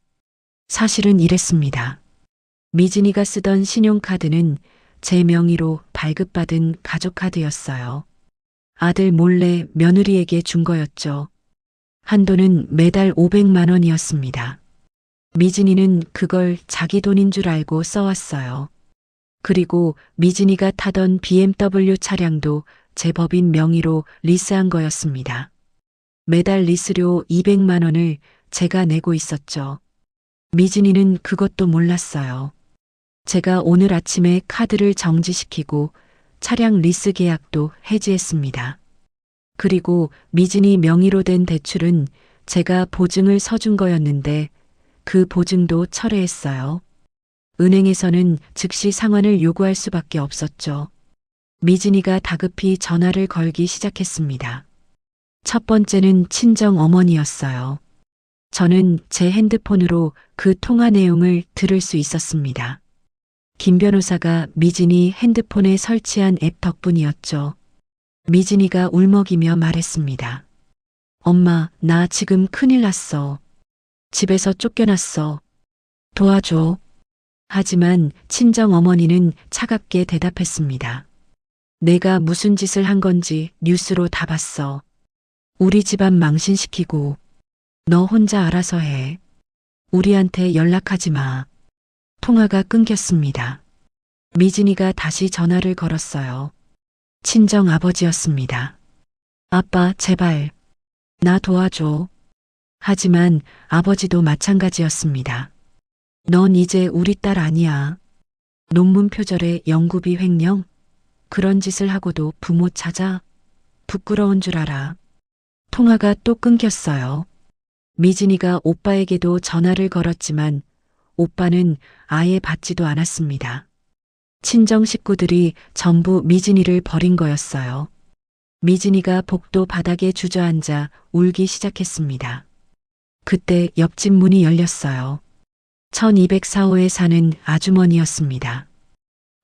사실은 이랬습니다. 미진이가 쓰던 신용카드는 제 명의로 발급받은 가족카드였어요. 아들 몰래 며느리에게 준 거였죠. 한도는 매달 500만 원이었습니다. 미진이는 그걸 자기 돈인 줄 알고 써왔어요. 그리고 미진이가 타던 BMW 차량도 제 법인 명의로 리스한 거였습니다. 매달 리스료 200만 원을 제가 내고 있었죠. 미진이는 그것도 몰랐어요. 제가 오늘 아침에 카드를 정지시키고 차량 리스 계약도 해지했습니다. 그리고 미진이 명의로 된 대출은 제가 보증을 서준 거였는데 그 보증도 철회했어요. 은행에서는 즉시 상환을 요구할 수밖에 없었죠. 미진이가 다급히 전화를 걸기 시작했습니다. 첫 번째는 친정 어머니였어요. 저는 제 핸드폰으로 그 통화 내용을 들을 수 있었습니다. 김 변호사가 미진이 핸드폰에 설치한 앱 덕분이었죠. 미진이가 울먹이며 말했습니다. 엄마, 나 지금 큰일 났어. 집에서 쫓겨났어. 도와줘. 하지만 친정 어머니는 차갑게 대답했습니다. 내가 무슨 짓을 한 건지 뉴스로 다 봤어. 우리 집안 망신시키고 너 혼자 알아서 해. 우리한테 연락하지 마. 통화가 끊겼습니다. 미진이가 다시 전화를 걸었어요. 친정 아버지였습니다. 아빠, 제발. 나 도와줘. 하지만 아버지도 마찬가지였습니다. 넌 이제 우리 딸 아니야. 논문 표절에 연구비 횡령? 그런 짓을 하고도 부모 찾아? 부끄러운 줄 알아. 통화가 또 끊겼어요. 미진이가 오빠에게도 전화를 걸었지만 오빠는 아예 받지도 않았습니다. 친정 식구들이 전부 미진이를 버린 거였어요. 미진이가 복도 바닥에 주저앉아 울기 시작했습니다. 그때 옆집 문이 열렸어요. 1204호에 사는 아주머니였습니다.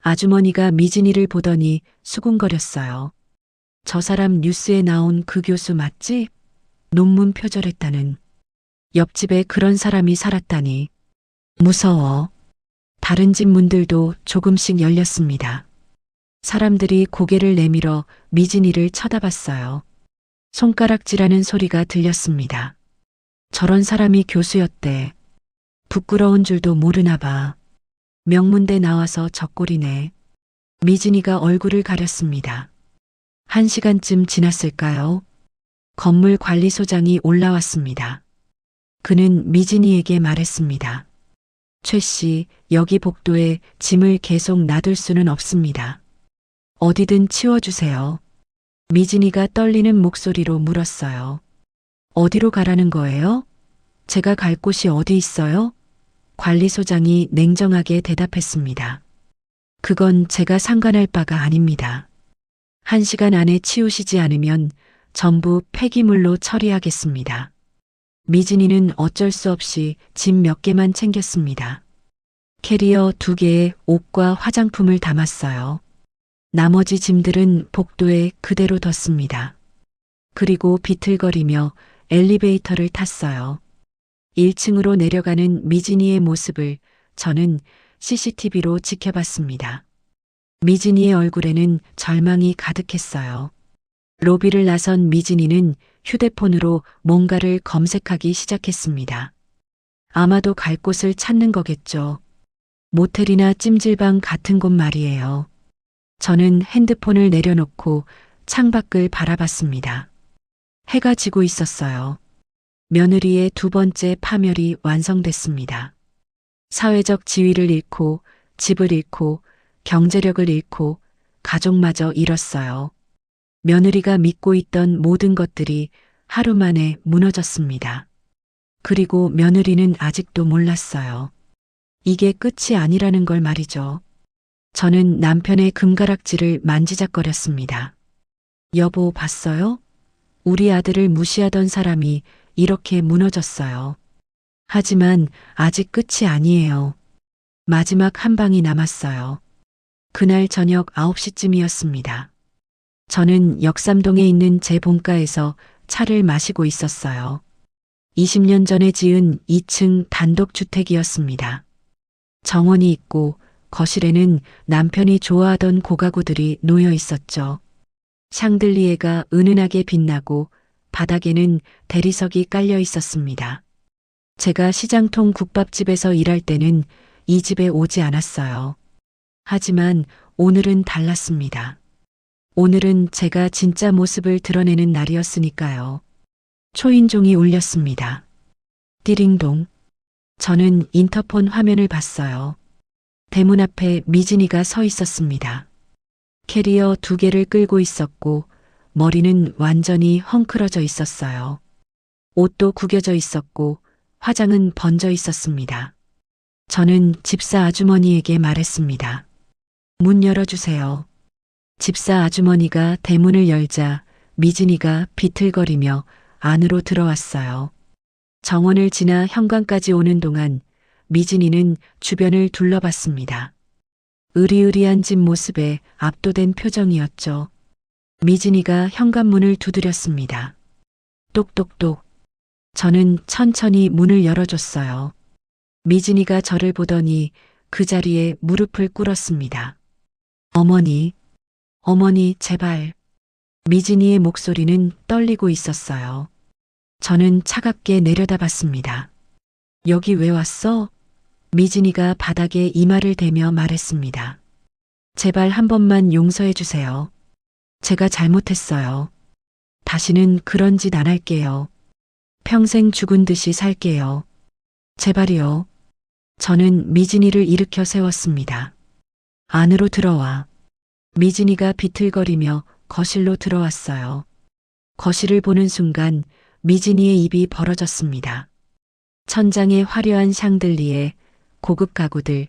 아주머니가 미진이를 보더니 수군거렸어요. 저 사람 뉴스에 나온 그 교수 맞지? 논문 표절했다는. 옆집에 그런 사람이 살았다니. 무서워. 다른 집 문들도 조금씩 열렸습니다. 사람들이 고개를 내밀어 미진이를 쳐다봤어요. 손가락질하는 소리가 들렸습니다. 저런 사람이 교수였대. 부끄러운 줄도 모르나 봐. 명문대 나와서 적골이네. 미진이가 얼굴을 가렸습니다. 1시간쯤 지났을까요? 건물 관리소장이 올라왔습니다. 그는 미진이에게 말했습니다. 최 씨, 여기 복도에 짐을 계속 놔둘 수는 없습니다. 어디든 치워주세요. 미진이가 떨리는 목소리로 물었어요. 어디로 가라는 거예요? 제가 갈 곳이 어디 있어요? 관리소장이 냉정하게 대답했습니다. 그건 제가 상관할 바가 아닙니다. 1시간 안에 치우시지 않으면 전부 폐기물로 처리하겠습니다. 미진이는 어쩔 수 없이 짐 몇 개만 챙겼습니다. 캐리어 2개에 옷과 화장품을 담았어요. 나머지 짐들은 복도에 그대로 뒀습니다. 그리고 비틀거리며 엘리베이터를 탔어요. 1층으로 내려가는 미진이의 모습을 저는 CCTV로 지켜봤습니다. 미진이의 얼굴에는 절망이 가득했어요. 로비를 나선 미진이는 휴대폰으로 뭔가를 검색하기 시작했습니다. 아마도 갈 곳을 찾는 거겠죠. 모텔이나 찜질방 같은 곳 말이에요. 저는 핸드폰을 내려놓고 창밖을 바라봤습니다. 해가 지고 있었어요. 며느리의 두 번째 파멸이 완성됐습니다. 사회적 지위를 잃고 집을 잃고 경제력을 잃고 가족마저 잃었어요. 며느리가 믿고 있던 모든 것들이 하루 만에 무너졌습니다. 그리고 며느리는 아직도 몰랐어요. 이게 끝이 아니라는 걸 말이죠. 저는 남편의 금가락지를 만지작거렸습니다. 여보, 봤어요? 우리 아들을 무시하던 사람이 이렇게 무너졌어요. 하지만 아직 끝이 아니에요. 마지막 한 방이 남았어요. 그날 저녁 9시쯤이었습니다. 저는 역삼동에 있는 제 본가에서 차를 마시고 있었어요. 20년 전에 지은 2층 단독주택이었습니다. 정원이 있고 거실에는 남편이 좋아하던 고가구들이 놓여 있었죠. 샹들리에가 은은하게 빛나고 바닥에는 대리석이 깔려 있었습니다. 제가 시장통 국밥집에서 일할 때는 이 집에 오지 않았어요. 하지만 오늘은 달랐습니다. 오늘은 제가 진짜 모습을 드러내는 날이었으니까요. 초인종이 울렸습니다. 띠링동. 저는 인터폰 화면을 봤어요. 대문 앞에 미진이가 서 있었습니다. 캐리어 2개를 끌고 있었고 머리는 완전히 헝클어져 있었어요. 옷도 구겨져 있었고 화장은 번져 있었습니다. 저는 집사 아주머니에게 말했습니다. 문 열어주세요. 집사 아주머니가 대문을 열자 미진이가 비틀거리며 안으로 들어왔어요. 정원을 지나 현관까지 오는 동안 미진이는 주변을 둘러봤습니다. 으리으리한 집 모습에 압도된 표정이었죠. 미진이가 현관문을 두드렸습니다. 똑똑똑. 저는 천천히 문을 열어줬어요. 미진이가 저를 보더니 그 자리에 무릎을 꿇었습니다. 어머니, 어머니, 제발. 미진이의 목소리는 떨리고 있었어요. 저는 차갑게 내려다봤습니다. 여기 왜 왔어? 미진이가 바닥에 이마를 대며 말했습니다. 제발 한 번만 용서해 주세요. 제가 잘못했어요. 다시는 그런 짓 안 할게요. 평생 죽은 듯이 살게요. 제발이요. 저는 미진이를 일으켜 세웠습니다. 안으로 들어와. 미진이가 비틀거리며 거실로 들어왔어요. 거실을 보는 순간 미진이의 입이 벌어졌습니다. 천장에 화려한 샹들리에 고급 가구들,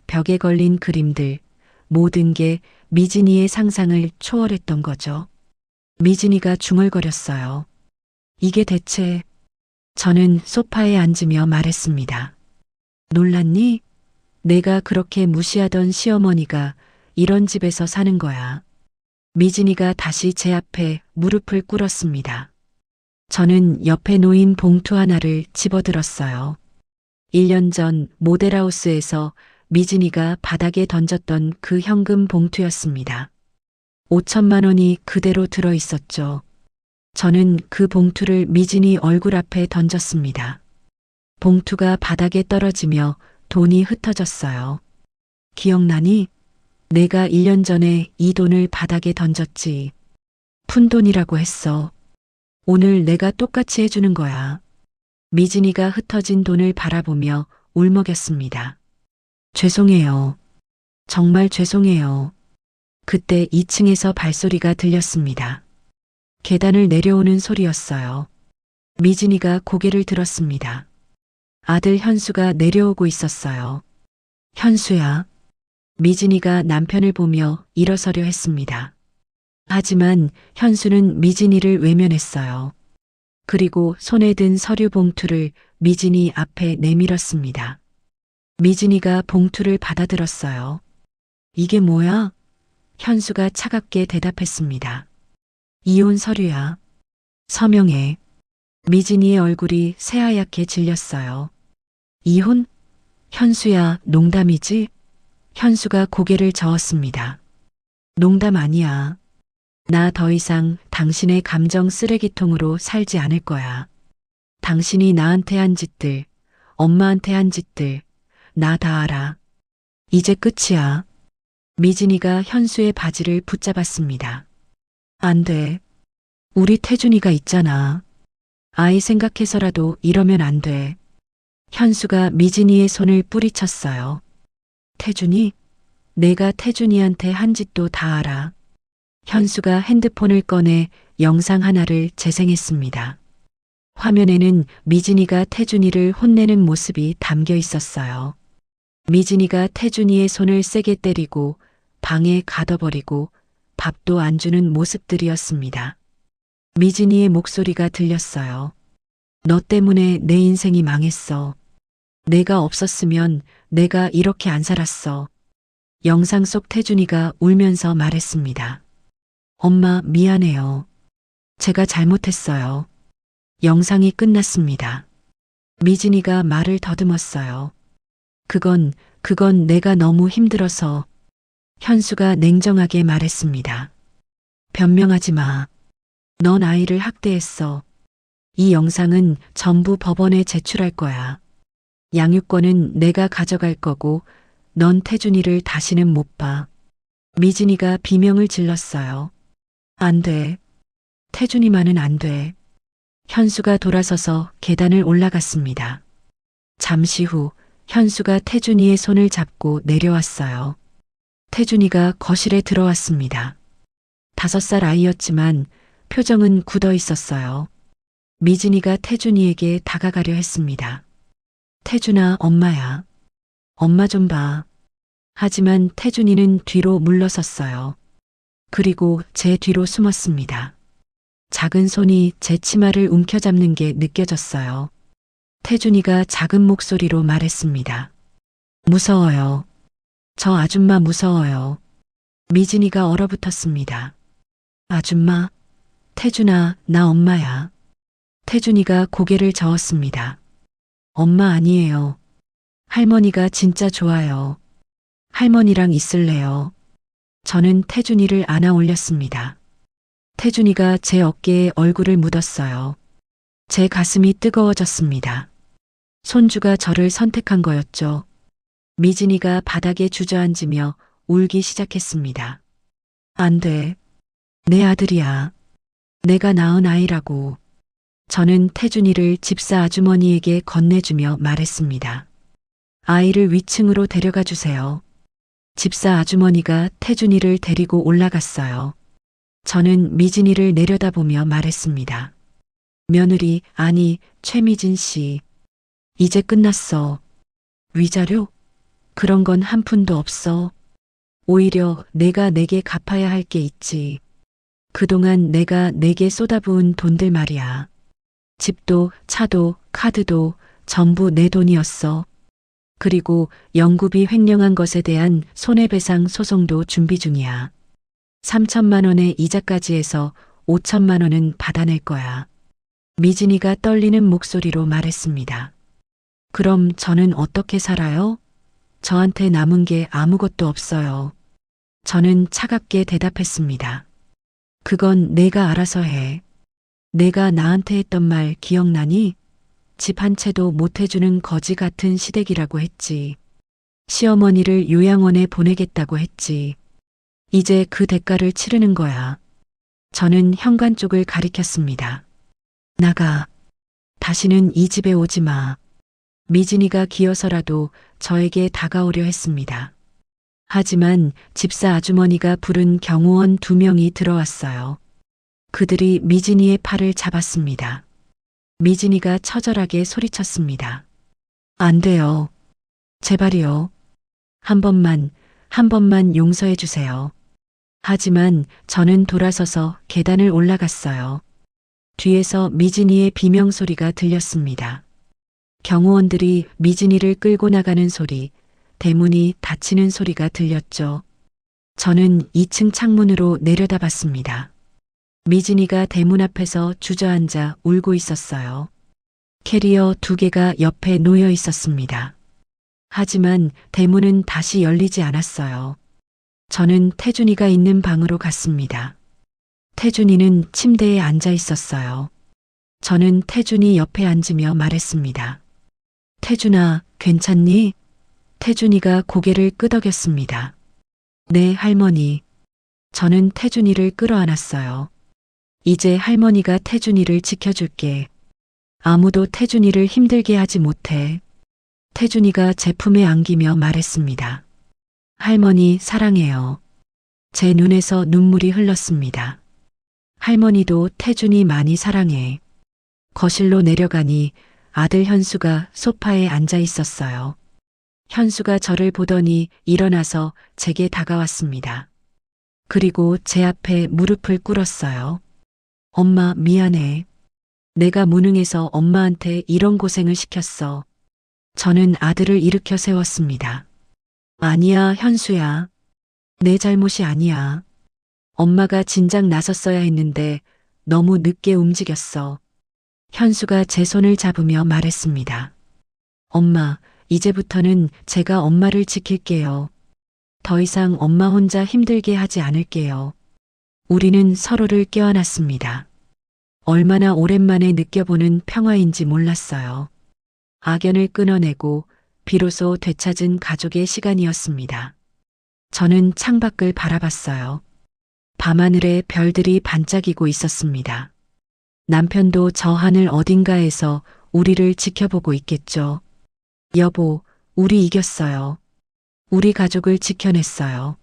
벽에 걸린 그림들, 모든 게 미진이의 상상을 초월했던 거죠. 미진이가 중얼거렸어요. 이게 대체... 저는 소파에 앉으며 말했습니다. 놀랐니? 내가 그렇게 무시하던 시어머니가 이런 집에서 사는 거야. 미진이가 다시 제 앞에 무릎을 꿇었습니다. 저는 옆에 놓인 봉투 하나를 집어들었어요. 1년 전 모델하우스에서 미진이가 바닥에 던졌던 그 현금 봉투였습니다. 5천만 원이 그대로 들어 있었죠. 저는 그 봉투를 미진이 얼굴 앞에 던졌습니다. 봉투가 바닥에 떨어지며 돈이 흩어졌어요. 기억나니? 내가 1년 전에 이 돈을 바닥에 던졌지. 푼돈이라고 했어. 오늘 내가 똑같이 해주는 거야. 미진이가 흩어진 돈을 바라보며 울먹였습니다. 죄송해요. 정말 죄송해요. 그때 2층에서 발소리가 들렸습니다. 계단을 내려오는 소리였어요. 미진이가 고개를 들었습니다. 아들 현수가 내려오고 있었어요. 현수야. 미진이가 남편을 보며 일어서려 했습니다. 하지만 현수는 미진이를 외면했어요. 그리고 손에 든 서류 봉투를 미진이 앞에 내밀었습니다. 미진이가 봉투를 받아들었어요. 이게 뭐야? 현수가 차갑게 대답했습니다. 이혼 서류야. 서명해. 미진이의 얼굴이 새하얗게 질렸어요. 이혼? 현수야, 농담이지? 현수가 고개를 저었습니다. 농담 아니야. 나 더 이상 당신의 감정 쓰레기통으로 살지 않을 거야. 당신이 나한테 한 짓들, 엄마한테 한 짓들, 나 다 알아. 이제 끝이야. 미진이가 현수의 바지를 붙잡았습니다. 안 돼. 우리 태준이가 있잖아. 아이 생각해서라도 이러면 안 돼. 현수가 미진이의 손을 뿌리쳤어요. 태준이? 내가 태준이한테 한 짓도 다 알아. 현수가 핸드폰을 꺼내 영상 하나를 재생했습니다. 화면에는 미진이가 태준이를 혼내는 모습이 담겨 있었어요. 미진이가 태준이의 손을 세게 때리고 방에 가둬버리고 밥도 안 주는 모습들이었습니다. 미진이의 목소리가 들렸어요. 너 때문에 내 인생이 망했어. 내가 없었으면 내가 이렇게 안 살았어. 영상 속 태준이가 울면서 말했습니다. 엄마 미안해요. 제가 잘못했어요. 영상이 끝났습니다. 미진이가 말을 더듬었어요. 그건 내가 너무 힘들어서. 현수가 냉정하게 말했습니다. 변명하지 마. 넌 아이를 학대했어. 이 영상은 전부 법원에 제출할 거야. 양육권은 내가 가져갈 거고 넌 태준이를 다시는 못 봐. 미진이가 비명을 질렀어요. 안 돼. 태준이만은 안 돼. 현수가 돌아서서 계단을 올라갔습니다. 잠시 후 현수가 태준이의 손을 잡고 내려왔어요. 태준이가 거실에 들어왔습니다. 5살 아이였지만 표정은 굳어 있었어요. 미진이가 태준이에게 다가가려 했습니다. 태준아, 엄마야. 엄마 좀 봐. 하지만 태준이는 뒤로 물러섰어요. 그리고 제 뒤로 숨었습니다. 작은 손이 제 치마를 움켜잡는 게 느껴졌어요. 태준이가 작은 목소리로 말했습니다. 무서워요. 저 아줌마 무서워요. 미진이가 얼어붙었습니다. 아줌마? 태준아, 나 엄마야. 태준이가 고개를 저었습니다. 엄마 아니에요. 할머니가 진짜 좋아요. 할머니랑 있을래요. 저는 태준이를 안아 올렸습니다. 태준이가 제 어깨에 얼굴을 묻었어요. 제 가슴이 뜨거워졌습니다. 손주가 저를 선택한 거였죠. 미진이가 바닥에 주저앉으며 울기 시작했습니다. 안 돼. 내 아들이야. 내가 낳은 아이라고. 저는 태준이를 집사 아주머니에게 건네주며 말했습니다. 아이를 위층으로 데려가 주세요. 집사 아주머니가 태준이를 데리고 올라갔어요. 저는 미진이를 내려다보며 말했습니다. 며느리, 아니, 최미진 씨. 이제 끝났어. 위자료? 그런 건 한 푼도 없어. 오히려 내가 내게 갚아야 할 게 있지. 그동안 내가 내게 쏟아부은 돈들 말이야. 집도, 차도, 카드도 전부 내 돈이었어. 그리고 영구비 횡령한 것에 대한 손해배상 소송도 준비 중이야. 3천만 원의 이자까지 해서 5천만 원은 받아낼 거야. 미진이가 떨리는 목소리로 말했습니다. 그럼 저는 어떻게 살아요? 저한테 남은 게 아무것도 없어요. 저는 차갑게 대답했습니다. 그건 내가 알아서 해. 내가 나한테 했던 말 기억나니? 집 한 채도 못 해주는 거지 같은 시댁이라고 했지. 시어머니를 요양원에 보내겠다고 했지. 이제 그 대가를 치르는 거야. 저는 현관 쪽을 가리켰습니다. 나가. 다시는 이 집에 오지 마. 미진이가 기어서라도 저에게 다가오려 했습니다. 하지만 집사 아주머니가 부른 경호원 2명이 들어왔어요. 그들이 미진이의 팔을 잡았습니다. 미진이가 처절하게 소리쳤습니다. 안 돼요. 제발이요. 한 번만 용서해 주세요. 하지만 저는 돌아서서 계단을 올라갔어요. 뒤에서 미진이의 비명소리가 들렸습니다. 경호원들이 미진이를 끌고 나가는 소리, 대문이 닫히는 소리가 들렸죠. 저는 2층 창문으로 내려다봤습니다. 미진이가 대문 앞에서 주저앉아 울고 있었어요. 캐리어 2개가 옆에 놓여 있었습니다. 하지만 대문은 다시 열리지 않았어요. 저는 태준이가 있는 방으로 갔습니다. 태준이는 침대에 앉아 있었어요. 저는 태준이 옆에 앉으며 말했습니다. 태준아, 괜찮니? 태준이가 고개를 끄덕였습니다. 네, 할머니. 저는 태준이를 끌어안았어요. 이제 할머니가 태준이를 지켜줄게. 아무도 태준이를 힘들게 하지 못해. 태준이가 제 품에 안기며 말했습니다. 할머니, 사랑해요. 제 눈에서 눈물이 흘렀습니다. 할머니도 태준이 많이 사랑해. 거실로 내려가니 아들 현수가 소파에 앉아 있었어요. 현수가 저를 보더니 일어나서 제게 다가왔습니다. 그리고 제 앞에 무릎을 꿇었어요. 엄마, 미안해. 내가 무능해서 엄마한테 이런 고생을 시켰어. 저는 아들을 일으켜 세웠습니다. 아니야, 현수야. 내 잘못이 아니야. 엄마가 진작 나섰어야 했는데 너무 늦게 움직였어. 현수가 제 손을 잡으며 말했습니다. 엄마, 이제부터는 제가 엄마를 지킬게요. 더 이상 엄마 혼자 힘들게 하지 않을게요. 우리는 서로를 껴안았습니다. 얼마나 오랜만에 느껴보는 평화인지 몰랐어요. 악연을 끊어내고 비로소 되찾은 가족의 시간이었습니다. 저는 창밖을 바라봤어요. 밤하늘에 별들이 반짝이고 있었습니다. 남편도 저 하늘 어딘가에서 우리를 지켜보고 있겠죠. 여보, 우리 이겼어요. 우리 가족을 지켜냈어요.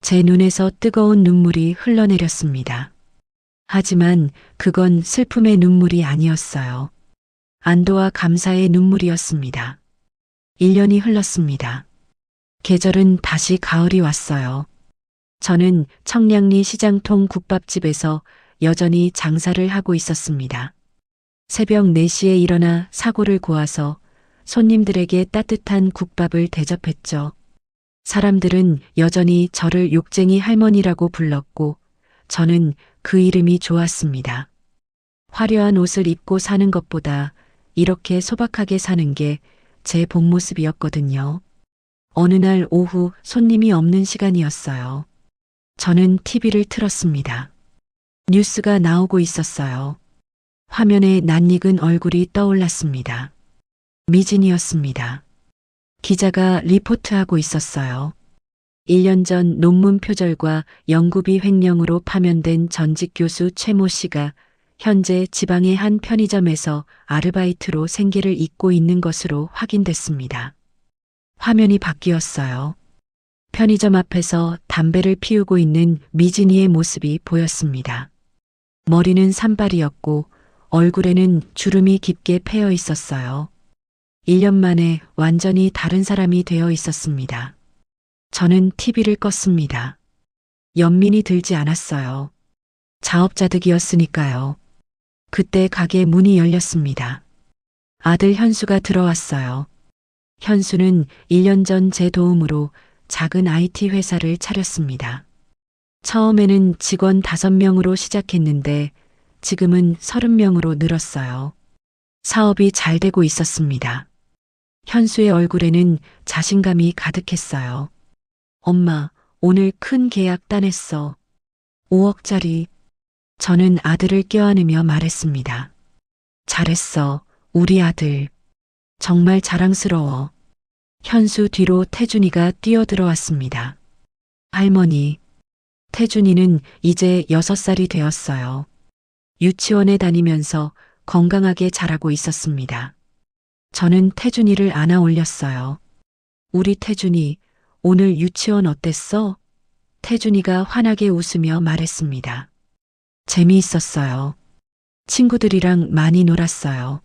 제 눈에서 뜨거운 눈물이 흘러내렸습니다. 하지만 그건 슬픔의 눈물이 아니었어요. 안도와 감사의 눈물이었습니다. 1년이 흘렀습니다. 계절은 다시 가을이 왔어요. 저는 청량리 시장통 국밥집에서 여전히 장사를 하고 있었습니다. 새벽 4시에 일어나 사골을 고아서 손님들에게 따뜻한 국밥을 대접했죠. 사람들은 여전히 저를 욕쟁이 할머니라고 불렀고 저는 그 이름이 좋았습니다. 화려한 옷을 입고 사는 것보다 이렇게 소박하게 사는 게 제 본 모습이었거든요. 어느 날 오후 손님이 없는 시간이었어요. 저는 TV를 틀었습니다. 뉴스가 나오고 있었어요. 화면에 낯익은 얼굴이 떠올랐습니다. 미진이었습니다. 기자가 리포트하고 있었어요. 1년 전 논문 표절과 연구비 횡령으로 파면된 전직 교수 최모 씨가 현재 지방의 한 편의점에서 아르바이트로 생계를 잇고 있는 것으로 확인됐습니다. 화면이 바뀌었어요. 편의점 앞에서 담배를 피우고 있는 미진이의 모습이 보였습니다. 머리는 산발이었고 얼굴에는 주름이 깊게 패여 있었어요. 1년 만에 완전히 다른 사람이 되어 있었습니다. 저는 TV를 껐습니다. 연민이 들지 않았어요. 자업자득이었으니까요. 그때 가게 문이 열렸습니다. 아들 현수가 들어왔어요. 현수는 1년 전 제 도움으로 작은 IT 회사를 차렸습니다. 처음에는 직원 5명으로 시작했는데 지금은 30명으로 늘었어요. 사업이 잘 되고 있었습니다. 현수의 얼굴에는 자신감이 가득했어요. 엄마, 오늘 큰 계약 따냈어. 5억짜리. 저는 아들을 껴안으며 말했습니다. 잘했어, 우리 아들. 정말 자랑스러워. 현수 뒤로 태준이가 뛰어들어왔습니다. 할머니, 태준이는 이제 6살이 되었어요. 유치원에 다니면서 건강하게 자라고 있었습니다. 저는 태준이를 안아 올렸어요. 우리 태준이, 오늘 유치원 어땠어? 태준이가 환하게 웃으며 말했습니다. 재미있었어요. 친구들이랑 많이 놀았어요.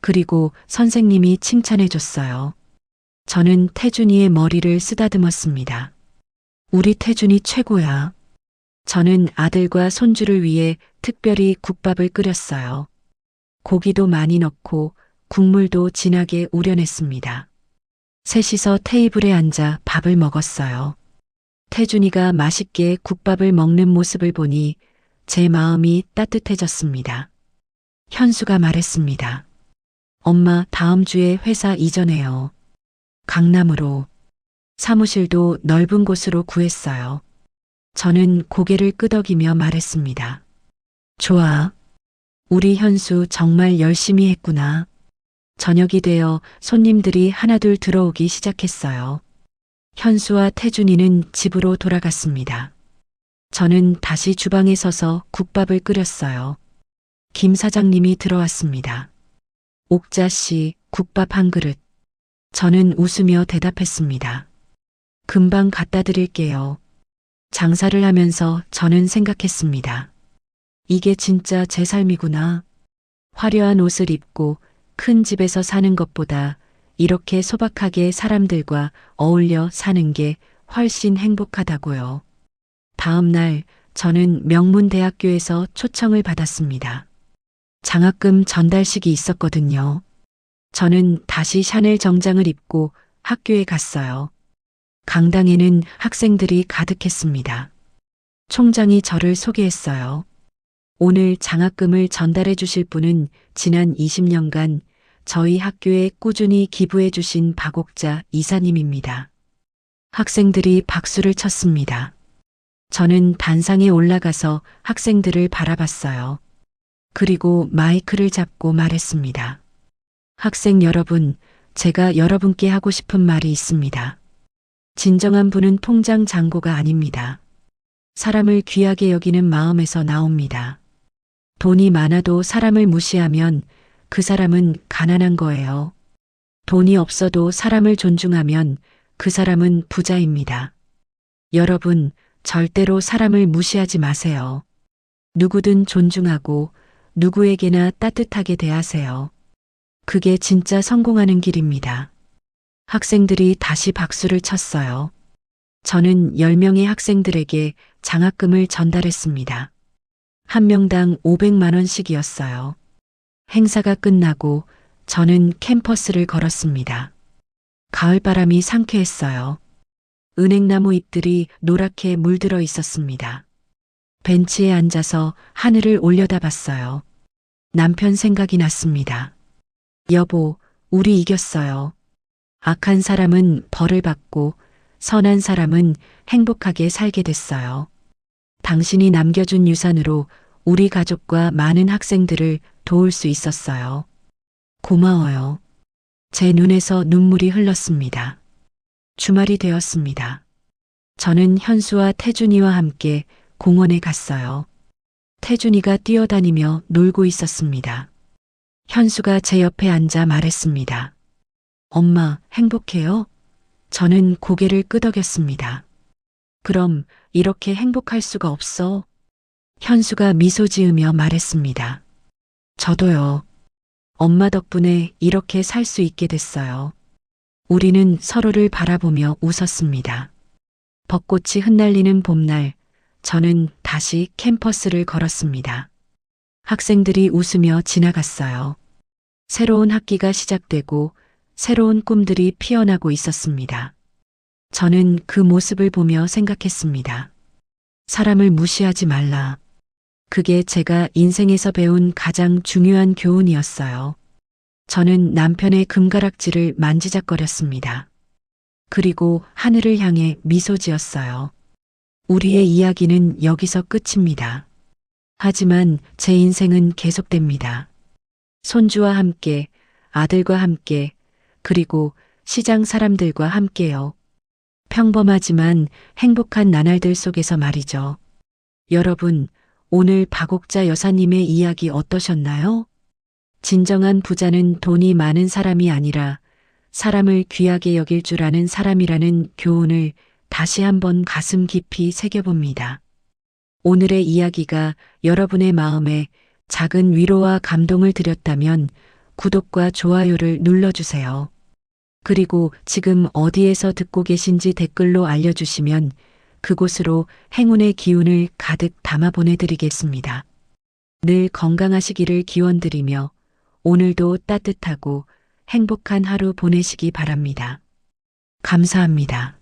그리고 선생님이 칭찬해줬어요. 저는 태준이의 머리를 쓰다듬었습니다. 우리 태준이 최고야. 저는 아들과 손주를 위해 특별히 국밥을 끓였어요. 고기도 많이 넣고 국물도 진하게 우려냈습니다. 셋이서 테이블에 앉아 밥을 먹었어요. 태준이가 맛있게 국밥을 먹는 모습을 보니 제 마음이 따뜻해졌습니다. 현수가 말했습니다. 엄마, 다음 주에 회사 이전해요. 강남으로. 사무실도 넓은 곳으로 구했어요. 저는 고개를 끄덕이며 말했습니다. 좋아. 우리 현수 정말 열심히 했구나. 저녁이 되어 손님들이 하나둘 들어오기 시작했어요. 현수와 태준이는 집으로 돌아갔습니다. 저는 다시 주방에 서서 국밥을 끓였어요. 김 사장님이 들어왔습니다. 옥자 씨, 국밥 한 그릇. 저는 웃으며 대답했습니다. 금방 갖다 드릴게요. 장사를 하면서 저는 생각했습니다. 이게 진짜 제 삶이구나. 화려한 옷을 입고 큰 집에서 사는 것보다 이렇게 소박하게 사람들과 어울려 사는 게 훨씬 행복하다고요. 다음 날 저는 명문대학교에서 초청을 받았습니다. 장학금 전달식이 있었거든요. 저는 다시 샤넬 정장을 입고 학교에 갔어요. 강당에는 학생들이 가득했습니다. 총장이 저를 소개했어요. 오늘 장학금을 전달해 주실 분은 지난 20년간 저희 학교에 꾸준히 기부해 주신 박옥자 이사님입니다. 학생들이 박수를 쳤습니다. 저는 단상에 올라가서 학생들을 바라봤어요. 그리고 마이크를 잡고 말했습니다. 학생 여러분, 제가 여러분께 하고 싶은 말이 있습니다. 진정한 부는 통장 잔고가 아닙니다. 사람을 귀하게 여기는 마음에서 나옵니다. 돈이 많아도 사람을 무시하면 그 사람은 가난한 거예요. 돈이 없어도 사람을 존중하면 그 사람은 부자입니다. 여러분, 절대로 사람을 무시하지 마세요. 누구든 존중하고 누구에게나 따뜻하게 대하세요. 그게 진짜 성공하는 길입니다. 학생들이 다시 박수를 쳤어요. 저는 10명의 학생들에게 장학금을 전달했습니다. 한 명당 500만 원씩이었어요. 행사가 끝나고 저는 캠퍼스를 걸었습니다. 가을바람이 상쾌했어요. 은행나무 잎들이 노랗게 물들어 있었습니다. 벤치에 앉아서 하늘을 올려다봤어요. 남편 생각이 났습니다. 여보, 우리 이겼어요. 악한 사람은 벌을 받고 선한 사람은 행복하게 살게 됐어요. 당신이 남겨준 유산으로 우리 가족과 많은 학생들을 도울 수 있었어요. 고마워요. 제 눈에서 눈물이 흘렀습니다. 주말이 되었습니다. 저는 현수와 태준이와 함께 공원에 갔어요. 태준이가 뛰어다니며 놀고 있었습니다. 현수가 제 옆에 앉아 말했습니다. 엄마, 행복해요? 저는 고개를 끄덕였습니다. 그럼 이렇게 행복할 수가 없어? 현수가 미소 지으며 말했습니다. 저도요. 엄마 덕분에 이렇게 살 수 있게 됐어요. 우리는 서로를 바라보며 웃었습니다. 벚꽃이 흩날리는 봄날, 저는 다시 캠퍼스를 걸었습니다. 학생들이 웃으며 지나갔어요. 새로운 학기가 시작되고 새로운 꿈들이 피어나고 있었습니다. 저는 그 모습을 보며 생각했습니다. 사람을 무시하지 말라. 그게 제가 인생에서 배운 가장 중요한 교훈이었어요. 저는 남편의 금가락지를 만지작거렸습니다. 그리고 하늘을 향해 미소 지었어요. 우리의 이야기는 여기서 끝입니다. 하지만 제 인생은 계속됩니다. 손주와 함께, 아들과 함께, 그리고 시장 사람들과 함께요. 평범하지만 행복한 나날들 속에서 말이죠. 여러분, 오늘 박옥자 여사님의 이야기 어떠셨나요? 진정한 부자는 돈이 많은 사람이 아니라 사람을 귀하게 여길 줄 아는 사람이라는 교훈을 다시 한번 가슴 깊이 새겨봅니다. 오늘의 이야기가 여러분의 마음에 작은 위로와 감동을 드렸다면 구독과 좋아요를 눌러주세요. 그리고 지금 어디에서 듣고 계신지 댓글로 알려주시면 그곳으로 행운의 기운을 가득 담아 보내드리겠습니다. 늘 건강하시기를 기원드리며 오늘도 따뜻하고 행복한 하루 보내시기 바랍니다. 감사합니다.